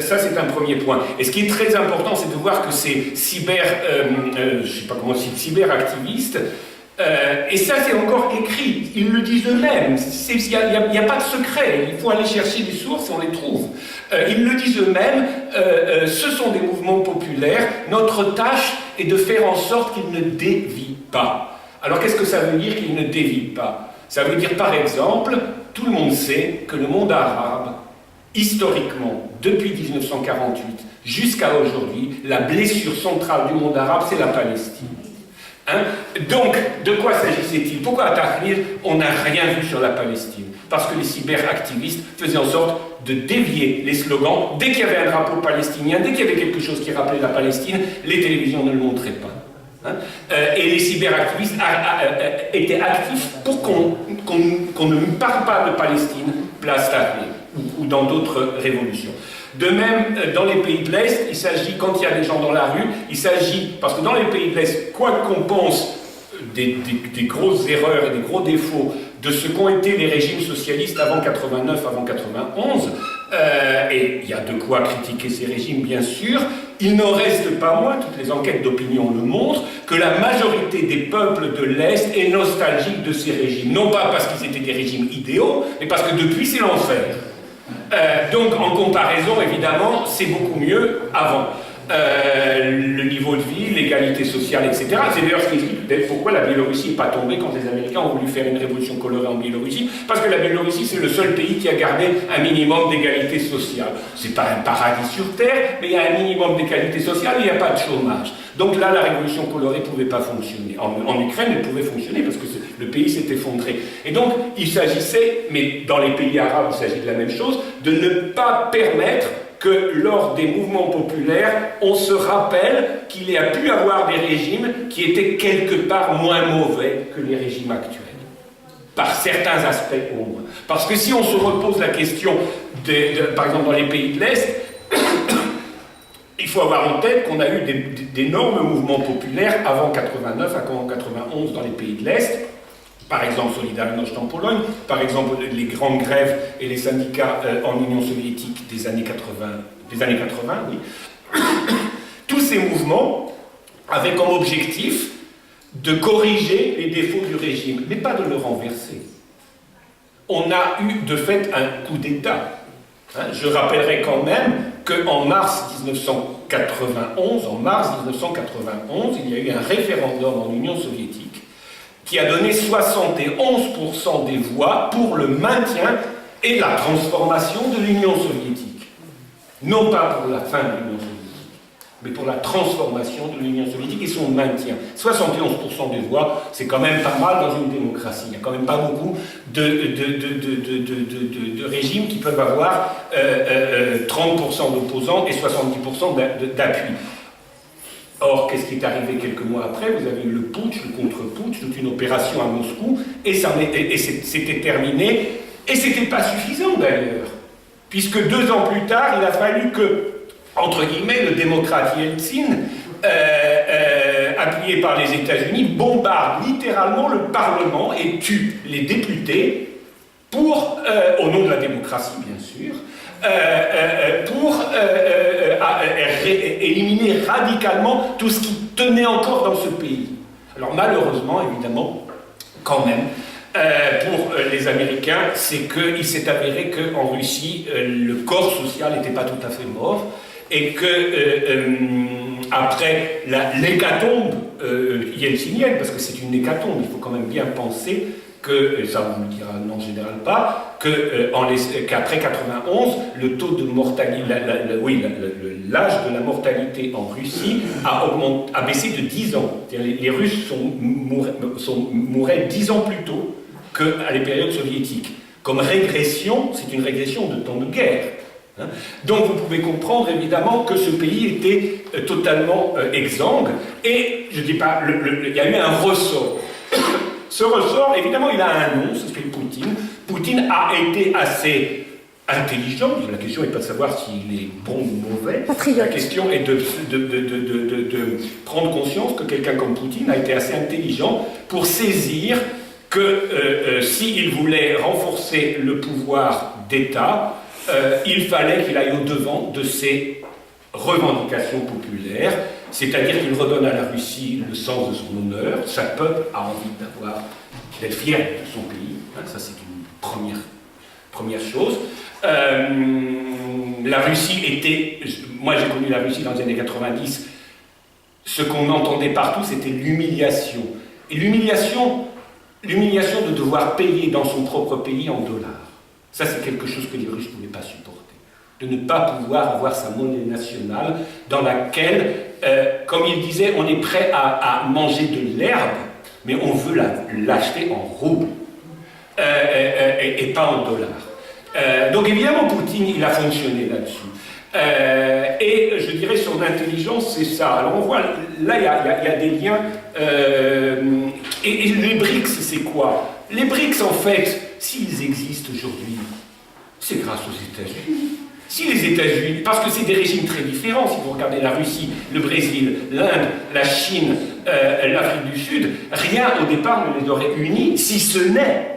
Speaker 3: ça, c'est un premier point. Et ce qui est très important, c'est de voir que ces cyberactivistes, et ça, c'est encore écrit, ils le disent eux-mêmes, il n'y a pas de secret, il faut aller chercher des sources et on les trouve. Ils le disent eux-mêmes, ce sont des mouvements populaires, notre tâche est de faire en sorte qu'ils ne dévient pas. Alors qu'est-ce que ça veut dire qu'ils ne dévient pas? Ça veut dire par exemple, tout le monde sait que le monde arabe, historiquement, depuis 1948 jusqu'à aujourd'hui, la blessure centrale du monde arabe, c'est la Palestine. Hein? Donc, de quoi s'agissait-il? Pourquoi à Tahrir, on n'a rien vu sur la Palestine? Parce que les cyberactivistes faisaient en sorte de dévier les slogans. Dès qu'il y avait un drapeau palestinien, dès qu'il y avait quelque chose qui rappelait la Palestine, les télévisions ne le montraient pas. Hein? Et les cyberactivistes étaient actifs pour qu'on ne parle pas de Palestine, place Tahrir, ou dans d'autres révolutions. De même, dans les pays de l'Est, il s'agit, quand il y a des gens dans la rue, il s'agit, parce que dans les pays de l'Est, quoi qu'on pense des grosses erreurs et des gros défauts de ce qu'ont été les régimes socialistes avant 89, avant 91, et il y a de quoi critiquer ces régimes, bien sûr, il n'en reste pas moins, toutes les enquêtes d'opinion le montrent, que la majorité des peuples de l'Est est nostalgique de ces régimes. Non pas parce qu'ils étaient des régimes idéaux, mais parce que depuis, c'est l'enfer. Donc, en comparaison, évidemment, c'est beaucoup mieux avant. Le niveau de vie, l'égalité sociale, etc. C'est d'ailleurs ce qui explique pourquoi la Biélorussie n'est pas tombée quand les Américains ont voulu faire une révolution colorée en Biélorussie, parce que la Biélorussie, c'est le seul pays qui a gardé un minimum d'égalité sociale. C'est pas un paradis sur Terre, mais il y a un minimum d'égalité sociale et il n'y a pas de chômage. Donc là, la révolution colorée ne pouvait pas fonctionner. En Ukraine, elle pouvait fonctionner parce que le pays s'est effondré. Et donc, il s'agissait, mais dans les pays arabes, il s'agit de la même chose, de ne pas permettre que lors des mouvements populaires, on se rappelle qu'il y a pu avoir des régimes qui étaient quelque part moins mauvais que les régimes actuels. Par certains aspects au moins. Parce que si on se repose la question, par exemple dans les pays de l'Est, il faut avoir en tête qu'on a eu d'énormes mouvements populaires avant 89, avant 91 dans les pays de l'Est. Par exemple, Solidarność en Pologne, par exemple, les grandes grèves et les syndicats en Union soviétique des années 80, oui. Tous ces mouvements avaient comme objectif de corriger les défauts du régime, mais pas de le renverser. On a eu de fait un coup d'État. Hein, je rappellerai quand même qu'en mars 1991, il y a eu un référendum en Union soviétique qui a donné 71% des voix pour le maintien et la transformation de l'Union soviétique. Non pas pour la fin de l'Union soviétique, mais pour la transformation de l'Union soviétique et son maintien. 71% des voix, c'est quand même pas mal dans une démocratie. Il n'y a quand même pas beaucoup de régimes qui peuvent avoir 30% d'opposants et 70% d'appui. Or, qu'est-ce qui est arrivé quelques mois après? Vous avez eu le putsch, le contre-putsch, toute une opération à Moscou, et c'était terminé. Et c'était pas suffisant d'ailleurs, puisque 2 ans plus tard, il a fallu que, entre guillemets, le démocrate Yeltsin, appuyé par les États-Unis, bombarde littéralement le Parlement et tue les députés pour, au nom de la démocratie bien sûr, pour éliminer radicalement tout ce qui tenait encore dans ce pays. Alors malheureusement, évidemment, quand même, pour les Américains, c'est qu'il s'est avéré qu'en Russie, le corps social n'était pas tout à fait mort, et que après l'hécatombe yeltsinienne, parce que c'est une hécatombe, il faut quand même bien penser que, ça vous le dira en général pas, qu'après 91, le taux de mortalité, l'âge de la mortalité en Russie a baissé de 10 ans. Les Russes mouraient 10 ans plus tôt qu'à les périodes soviétiques. Comme régression, c'est une régression de temps de guerre. Donc vous pouvez comprendre évidemment que ce pays était totalement exsangue, et je dis pas, il y a eu un ressort. Ce ressort, évidemment, il a un nom, ça s'appelle Poutine. Poutine a été assez intelligent. La question n'est pas de savoir s'il est bon ou mauvais.
Speaker 2: Patriote.
Speaker 3: La question est de prendre conscience que quelqu'un comme Poutine a été assez intelligent pour saisir que s'il voulait renforcer le pouvoir d'État, il fallait qu'il aille au-devant de ses revendications populaires, c'est-à-dire qu'il redonne à la Russie le sens de son honneur. Sa peuple a envie d'être fier de son pays, ça c'est une première chose. La Russie était, moi j'ai connu la Russie dans les années 90, ce qu'on entendait partout c'était l'humiliation. Et l'humiliation de devoir payer dans son propre pays en dollars. Ça c'est quelque chose que les Russes ne pouvaient pas supporter. De ne pas pouvoir avoir sa monnaie nationale dans laquelle, comme il disait, on est prêt à manger de l'herbe, mais on veut l'acheter en roubles et pas en dollars. Donc évidemment, Poutine, il a fonctionné là-dessus. Et je dirais, son intelligence, c'est ça. Alors on voit, là, il y a des liens. Et les BRICS, c'est quoi? Les BRICS, en fait, s'ils existent aujourd'hui, c'est grâce aux États-Unis. Si les États-Unis, parce que c'est des régimes très différents, si vous regardez la Russie, le Brésil, l'Inde, la Chine, l'Afrique du Sud, rien au départ ne les aurait unis, si ce n'est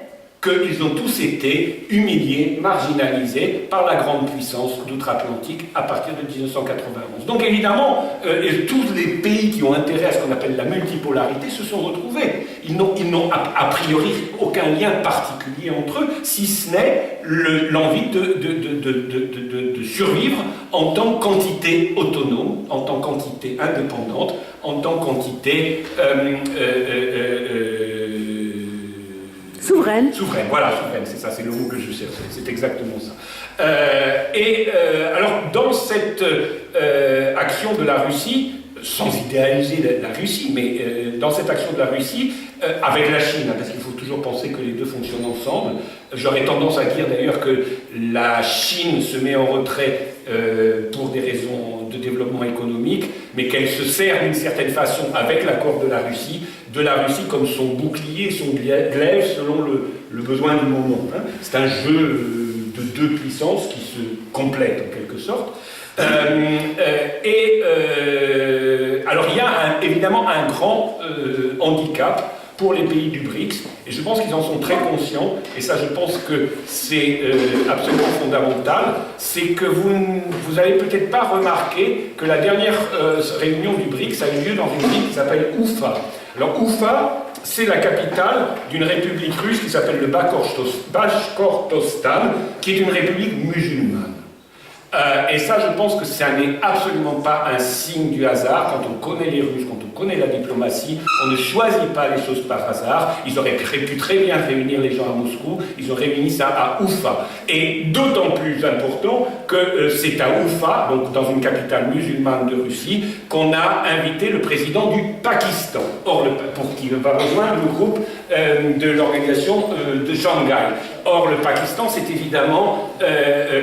Speaker 3: qu'ils ont tous été humiliés, marginalisés par la grande puissance d'outre-Atlantique à partir de 1991. Donc évidemment, tous les pays qui ont intérêt à ce qu'on appelle la multipolarité se sont retrouvés. Ils n'ont a priori aucun lien particulier entre eux, si ce n'est l'envie de survivre en tant qu'entité autonome, en tant qu'entité indépendante, en tant qu'entité
Speaker 2: souveraine.
Speaker 3: Souveraine, voilà, souveraine, c'est ça, c'est le mot que je cherchais, c'est exactement ça. Alors, dans cette action de la Russie, sans idéaliser la Russie, mais dans cette action de la Russie, avec la Chine, parce qu'il faut toujours penser que les deux fonctionnent ensemble, j'aurais tendance à dire d'ailleurs que la Chine se met en retrait pour des raisons de développement économique, mais qu'elle se sert d'une certaine façon, avec l'accord de la Russie comme son bouclier, son glaive, selon le besoin du moment. C'est un jeu de deux puissances qui se complètent en quelque sorte. Alors il y a évidemment un grand handicap pour les pays du BRICS, et je pense qu'ils en sont très conscients, et ça je pense que c'est absolument fondamental, c'est que vous n'avez peut-être pas remarqué que la dernière réunion du BRICS a eu lieu dans une ville qui s'appelle Oufa. Alors Oufa, c'est la capitale d'une république russe qui s'appelle le Bashkortostan, qui est une république musulmane. Et ça, je pense que ça n'est absolument pas un signe du hasard. Quand on connaît les Russes, quand on connaît la diplomatie, on ne choisit pas les choses par hasard. Ils auraient pu très bien réunir les gens à Moscou, ils ont réuni ça à Oufa. Et d'autant plus important que c'est à Oufa, donc dans une capitale musulmane de Russie, qu'on a invité le président du Pakistan, pour qui va rejoindre le groupe de l'organisation de Shanghai. Or, le Pakistan, c'est évidemment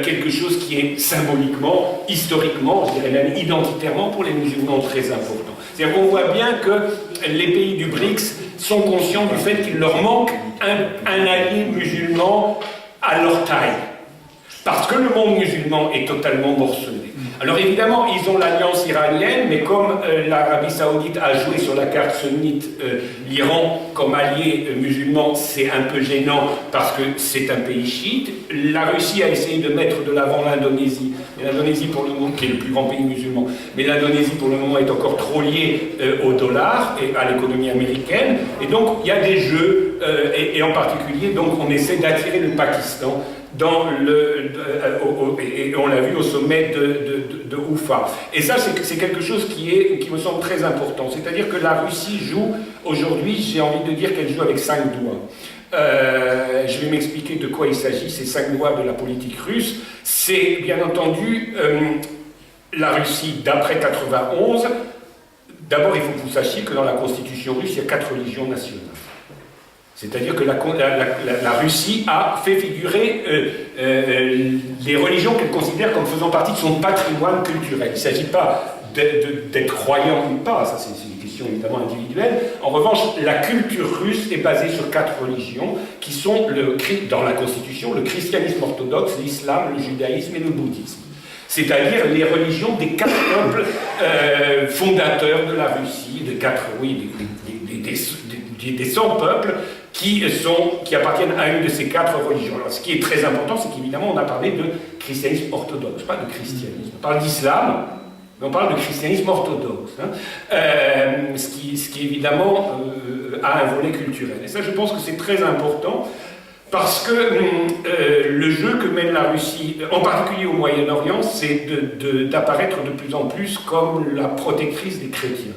Speaker 3: quelque chose qui est symboliquement, historiquement, je dirais même identitairement pour les musulmans très important. C'est-à-dire qu'on voit bien que les pays du BRICS sont conscients du fait qu'il leur manque un allié musulman à leur taille. Parce que le monde musulman est totalement morcelé. Alors évidemment, ils ont l'alliance iranienne, mais comme l'Arabie Saoudite a joué sur la carte sunnite l'Iran comme allié musulman, c'est un peu gênant parce que c'est un pays chiite. La Russie a essayé de mettre de l'avant l'Indonésie. Et l'Indonésie, pour le moment, qui est le plus grand pays musulman, mais l'Indonésie, pour le moment, est encore trop liée au dollar et à l'économie américaine. Et donc, il y a des jeux, et en particulier, donc, on essaie d'attirer le Pakistan dans et on l'a vu au sommet de Oufa. Et ça, c'est quelque chose qui me semble très important. C'est-à-dire que la Russie joue, aujourd'hui, j'ai envie de dire qu'elle joue avec 5 doigts. Je vais m'expliquer de quoi il s'agit, ces 5 doigts de la politique russe. C'est, bien entendu, la Russie d'après 91. D'abord, il faut que vous sachiez que dans la constitution russe, il y a 4 religions nationales. C'est-à-dire que la Russie a fait figurer les religions qu'elle considère comme faisant partie de son patrimoine culturel. Il ne s'agit pas d'être croyant ou pas, ça c'est une question évidemment individuelle. En revanche, la culture russe est basée sur 4 religions qui sont, dans la Constitution, le christianisme orthodoxe, l'islam, le judaïsme et le bouddhisme. C'est-à-dire les religions des 4 peuples fondateurs de la Russie, des 100 peuples qui appartiennent à une de ces 4 religions. Alors, ce qui est très important, c'est qu'évidemment, on a parlé de christianisme orthodoxe, pas de christianisme. On parle d'islam, mais on parle de christianisme orthodoxe. Ce qui évidemment, a un volet culturel. Et ça, je pense que c'est très important, parce que le jeu que mène la Russie, en particulier au Moyen-Orient, c'est d'apparaître de plus en plus comme la protectrice des chrétiens.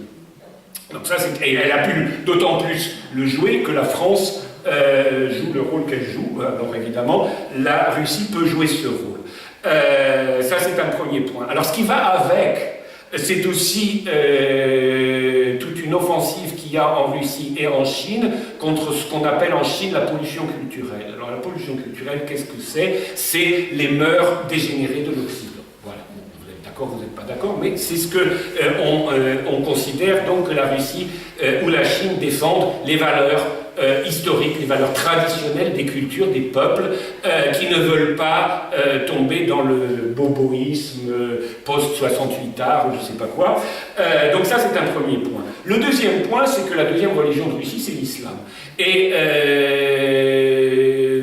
Speaker 3: Donc ça, et elle a pu d'autant plus le jouer que la France joue le rôle qu'elle joue. Alors évidemment, la Russie peut jouer ce rôle. Ça, c'est un premier point. Alors ce qui va avec, c'est aussi toute une offensive qu'il y a en Russie et en Chine contre ce qu'on appelle en Chine la pollution culturelle. Alors la pollution culturelle, qu'est-ce que c'est? C'est les mœurs dégénérées de l'Occident. Voilà. Vous êtes d'accord, vous n'êtes pas d'accord, mais c'est ce que on considère donc que la Russie ou la Chine défendent les valeurs historiques, les valeurs traditionnelles des cultures, des peuples qui ne veulent pas tomber dans le boboïsme post-68 art ou je ne sais pas quoi. Donc ça, c'est un premier point. Le deuxième point, c'est que la deuxième religion de Russie, c'est l'islam. Et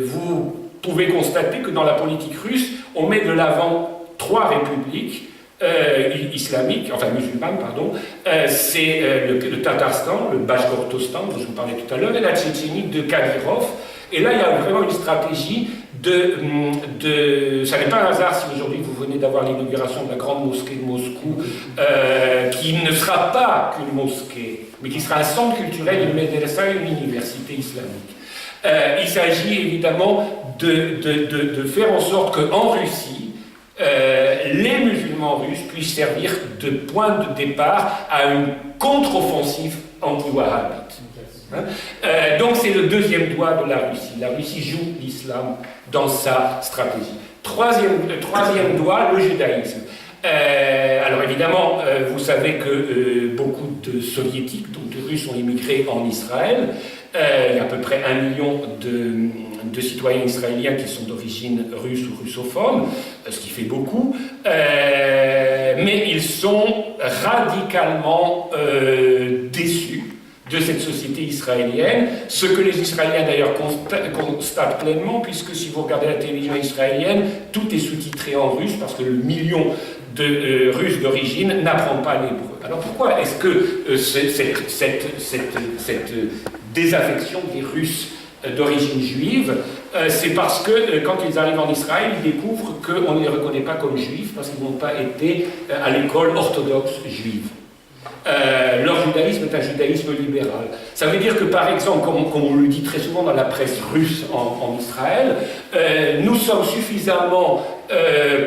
Speaker 3: vous pouvez constater que dans la politique russe, on met de l'avant 3 républiques islamiques, enfin musulmanes, pardon, c'est le Tatarstan, le Bashkortostan, dont je vous parlais tout à l'heure, et la Tchétchénie de Kadyrov. Et là, il y a vraiment une stratégie ça n'est pas un hasard si aujourd'hui vous venez d'avoir l'inauguration de la grande mosquée de Moscou, qui ne sera pas qu'une mosquée, mais qui sera un centre culturel, une médersa, une université islamique. Il s'agit évidemment de faire en sorte qu'en Russie, les musulmans russes puissent servir de point de départ à une contre-offensive anti-wahhabite. Donc c'est le deuxième doigt de la Russie. La Russie joue l'islam dans sa stratégie. Troisième doigt, le judaïsme. Alors évidemment, vous savez que beaucoup de soviétiques, donc de Russes, ont immigré en Israël. Il y a à peu près 1 million de citoyens israéliens qui sont d'origine russe ou russophone, ce qui fait beaucoup, mais ils sont radicalement déçus de cette société israélienne, ce que les Israéliens d'ailleurs constatent pleinement, puisque si vous regardez la télévision israélienne, tout est sous-titré en russe, parce que le million de Russes d'origine n'apprend pas l'hébreu. Alors pourquoi est-ce que cette désaffection des Russes d'origine juive, c'est parce que quand ils arrivent en Israël, ils découvrent qu'on ne les reconnaît pas comme juifs, parce qu'ils n'ont pas été à l'école orthodoxe juive. Leur judaïsme est un judaïsme libéral. Ça veut dire que, par exemple, comme on le dit très souvent dans la presse russe en Israël, nous sommes suffisamment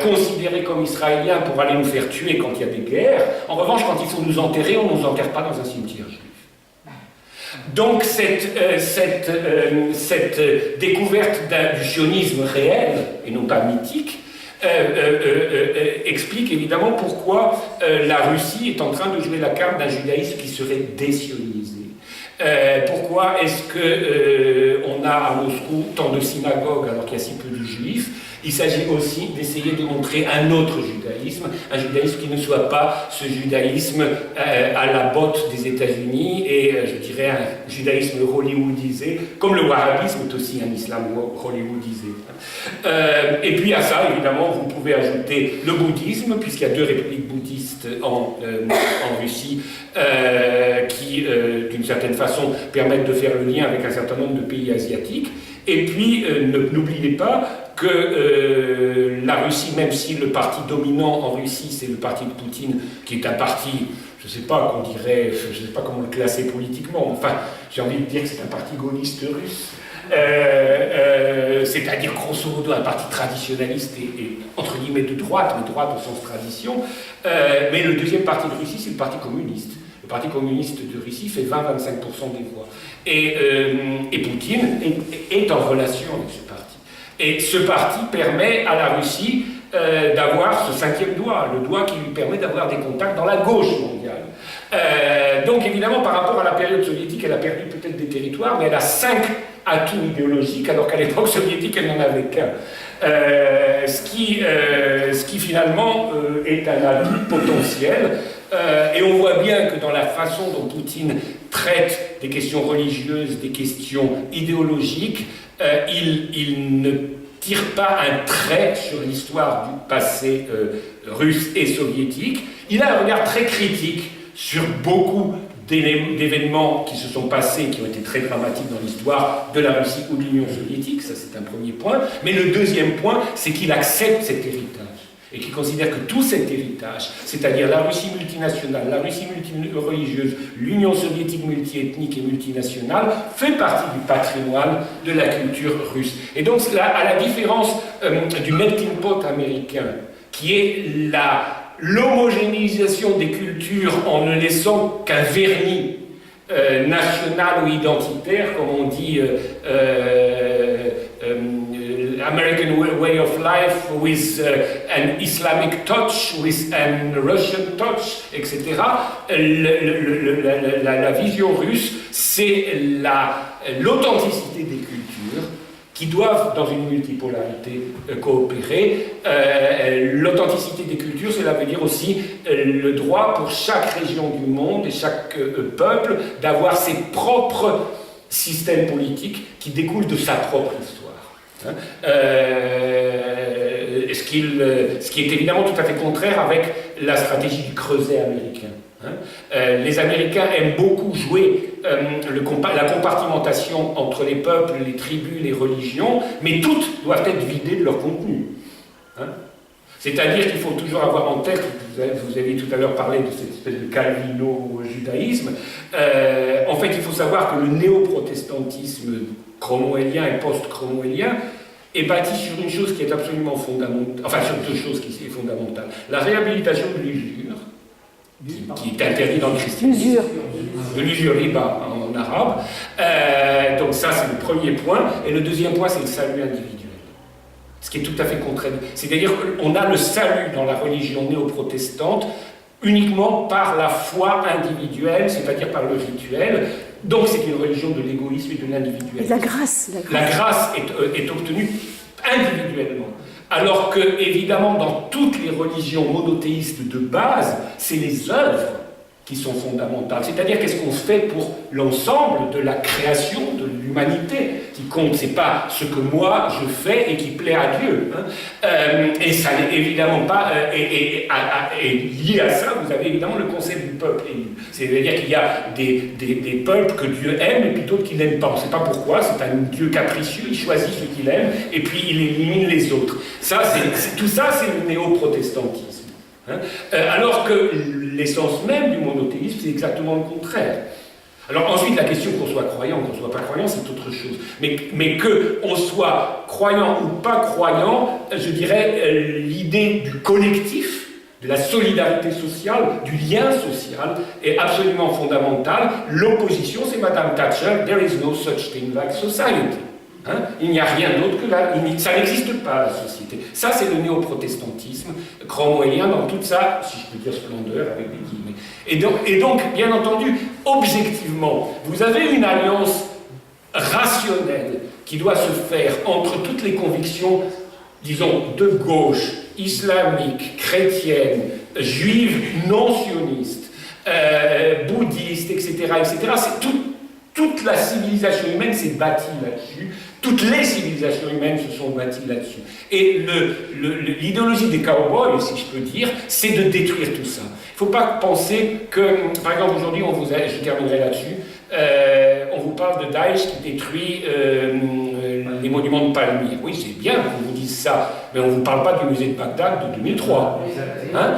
Speaker 3: considérés comme Israéliens pour aller nous faire tuer quand il y a des guerres. En revanche, quand il faut nous enterrer, on ne nous enterre pas dans un cimetière juif. Donc cette découverte du sionisme réel, et non pas mythique, explique évidemment pourquoi la Russie est en train de jouer la carte d'un judaïsme qui serait désionisé. Pourquoi est-ce qu'on a à Moscou tant de synagogues alors qu'il y a si peu de juifs? Il s'agit aussi d'essayer de montrer un autre judaïsme, un judaïsme qui ne soit pas ce judaïsme à la botte des États-Unis et je dirais un judaïsme hollywoodisé, comme le wahhabisme est aussi un islam hollywoodisé. Et puis à ça, évidemment, vous pouvez ajouter le bouddhisme, puisqu'il y a 2 républiques bouddhistes en Russie qui, d'une certaine façon, permettent de faire le lien avec un certain nombre de pays asiatiques. Et puis, n'oubliez pas que la Russie, même si le parti dominant en Russie, c'est le parti de Poutine, qui est un parti, je ne sais pas qu'on dirait, je ne sais pas comment le classer politiquement, enfin, j'ai envie de dire que c'est un parti gaulliste russe, c'est-à-dire grosso modo un parti traditionnaliste et entre guillemets de droite, mais droite au sens tradition, mais le deuxième parti de Russie, c'est le parti communiste. Le parti communiste de Russie fait 20-25% des voix. Et Poutine est en relation avec ce parti. Et ce parti permet à la Russie d'avoir ce 5e doigt, le doigt qui lui permet d'avoir des contacts dans la gauche mondiale. Donc évidemment, par rapport à la période soviétique, elle a perdu peut-être des territoires, mais elle a 5 atouts idéologiques, alors qu'à l'époque soviétique, elle n'en avait qu'un. Ce qui finalement est un atout potentiel. Et on voit bien que dans la façon dont Poutine traite des questions religieuses, des questions idéologiques, il ne tire pas un trait sur l'histoire du passé russe et soviétique. Il a un regard très critique sur beaucoup d'événements qui se sont passés, qui ont été très dramatiques dans l'histoire de la Russie ou de l'Union soviétique, ça c'est un premier point. Mais le deuxième point, c'est qu'il accepte cet héritage et qu'il considère que tout cet héritage, c'est-à-dire la Russie multinationale, la Russie multireligieuse, l'Union soviétique multiethnique et multinationale, fait partie du patrimoine de la culture russe. Et donc, là, à la différence du melting pot américain, qui est l'homogénéisation des cultures en ne laissant qu'un vernis national ou identitaire, comme on dit American way of life with an Islamic touch, with an Russian touch, etc. La vision russe, c'est l'authenticité des cultures qui doivent, dans une multipolarité, coopérer. L'authenticité des cultures, cela veut dire aussi le droit pour chaque région du monde et chaque peuple d'avoir ses propres systèmes politiques qui découlent de sa propre histoire. Ce qui est évidemment tout à fait contraire avec la stratégie du creuset américain. Les Américains aiment beaucoup jouer la compartimentation entre les peuples, les tribus, les religions, mais toutes doivent être vidées de leur contenu. C'est-à-dire qu'il faut toujours avoir en tête, vous avez tout à l'heure parlé de cette espèce de calvino-judaïsme, en fait il faut savoir que le néo-protestantisme cromwellien et post-cromwellien est bâti sur une chose qui est absolument fondamentale, enfin sur 2 choses qui sont fondamentales. La réhabilitation de l'usure, qui est interdite dans le christianisme. De l'usure riba en arabe. Donc ça c'est le premier point. Et le deuxième point c'est le salut individuel. Ce qui est tout à fait contraire. C'est-à-dire qu'on a le salut dans la religion néo-protestante uniquement par la foi individuelle, c'est-à-dire par le rituel. Donc c'est une religion de l'égoïsme et de l'individualisme.
Speaker 2: La grâce.
Speaker 3: La grâce est obtenue individuellement. Alors que, évidemment, dans toutes les religions monothéistes de base, c'est les œuvres qui sont fondamentales. C'est-à-dire qu'est-ce qu'on fait pour l'ensemble de la création de l'humanité qui compte. C'est pas ce que moi je fais et qui plaît à Dieu. Et ça n'est évidemment pas... Et lié à ça, vous avez évidemment le concept du peuple élu. C'est-à-dire qu'il y a des peuples que Dieu aime et puis d'autres qu'il n'aime pas. On ne sait pas pourquoi, c'est un Dieu capricieux, il choisit ceux qu'il aime et puis il élimine les autres. Tout ça, c'est le néo-protestantisme. Alors que l'essence même du monothéisme, c'est exactement le contraire. Alors ensuite, la question qu'on soit croyant ou qu'on ne soit pas croyant, c'est autre chose. Mais qu'on soit croyant ou pas croyant, je dirais, l'idée du collectif, de la solidarité sociale, du lien social, est absolument fondamentale. L'opposition, c'est Madame Thatcher, there is no such thing like society. Hein, il n'y a rien d'autre que là, ça n'existe pas la société. Ça, c'est le néo-protestantisme grand moyen dans toute sa, si je peux dire, splendeur avec des guillemets. Et donc, bien entendu, objectivement, vous avez une alliance rationnelle qui doit se faire entre toutes les convictions, disons, de gauche, islamique, chrétienne, juive, non sioniste, bouddhiste, etc., etc. C'est toute la civilisation humaine s'est bâtie là-dessus. Toutes les civilisations humaines se sont bâties là-dessus. Et l'idéologie des cowboys, si je peux dire, c'est de détruire tout ça. Il ne faut pas penser que, par exemple, aujourd'hui, je terminerai là-dessus, on vous parle de Daesh qui détruit les monuments de Palmyre. Oui, c'est bien qu'on vous dise ça, mais on ne vous parle pas du musée de Bagdad de 2003. Hein,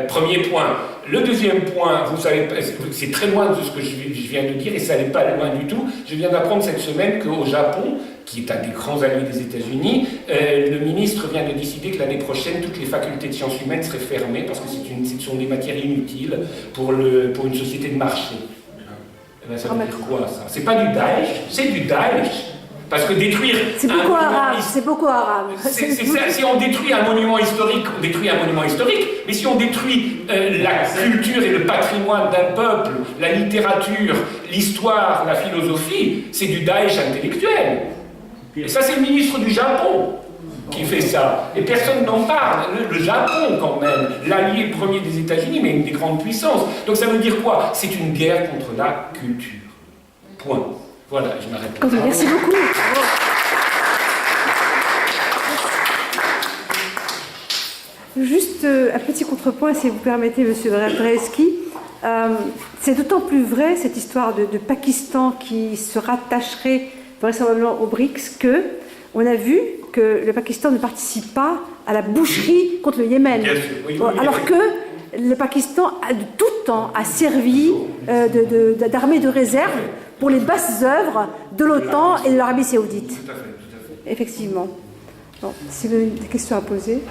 Speaker 3: premier point. Le deuxième point, vous savez, c'est très loin de ce que je viens de dire, et ça n'est pas loin du tout. Je viens d'apprendre cette semaine qu'au Japon, qui est un des grands alliés des États-Unis, le ministre vient de décider que l'année prochaine, toutes les facultés de sciences humaines seraient fermées parce que ce sont des matières inutiles pour une société de marché. Eh bien, ça veut dire quoi, ça? C'est pas du Daesh, c'est du Daesh. Parce que détruire...
Speaker 2: C'est beaucoup arabe, c'est beaucoup arabe.
Speaker 3: Si on détruit un monument historique, on détruit un monument historique, mais si on détruit la culture et le patrimoine d'un peuple, la littérature, l'histoire, la philosophie, c'est du Daesh intellectuel. Et ça, c'est le ministre du Japon qui fait ça. Et personne n'en parle. Le Japon, quand même, l'allié premier des États-Unis, mais une des grandes puissances. Donc ça veut dire quoi? C'est une guerre contre la culture. Point. Voilà, je m'arrête.
Speaker 2: Merci beaucoup. Juste un petit contrepoint, si vous permettez, Monsieur Brzezinski. C'est d'autant plus vrai, cette histoire de Pakistan qui se rattacherait vraisemblablement aux BRICS, que on a vu que le Pakistan ne participe pas à la boucherie contre le Yémen.
Speaker 3: Bien sûr, oui,
Speaker 2: Alors que le Pakistan, de tout temps, a servi d'armée de réserve pour les basses œuvres de l'OTAN et de l'Arabie Saoudite.
Speaker 3: Tout à fait.
Speaker 2: Effectivement. Bon, si vous avez des questions à poser.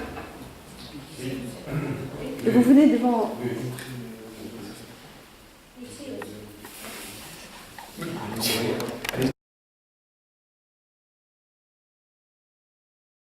Speaker 2: Et vous venez devant...
Speaker 3: Oui.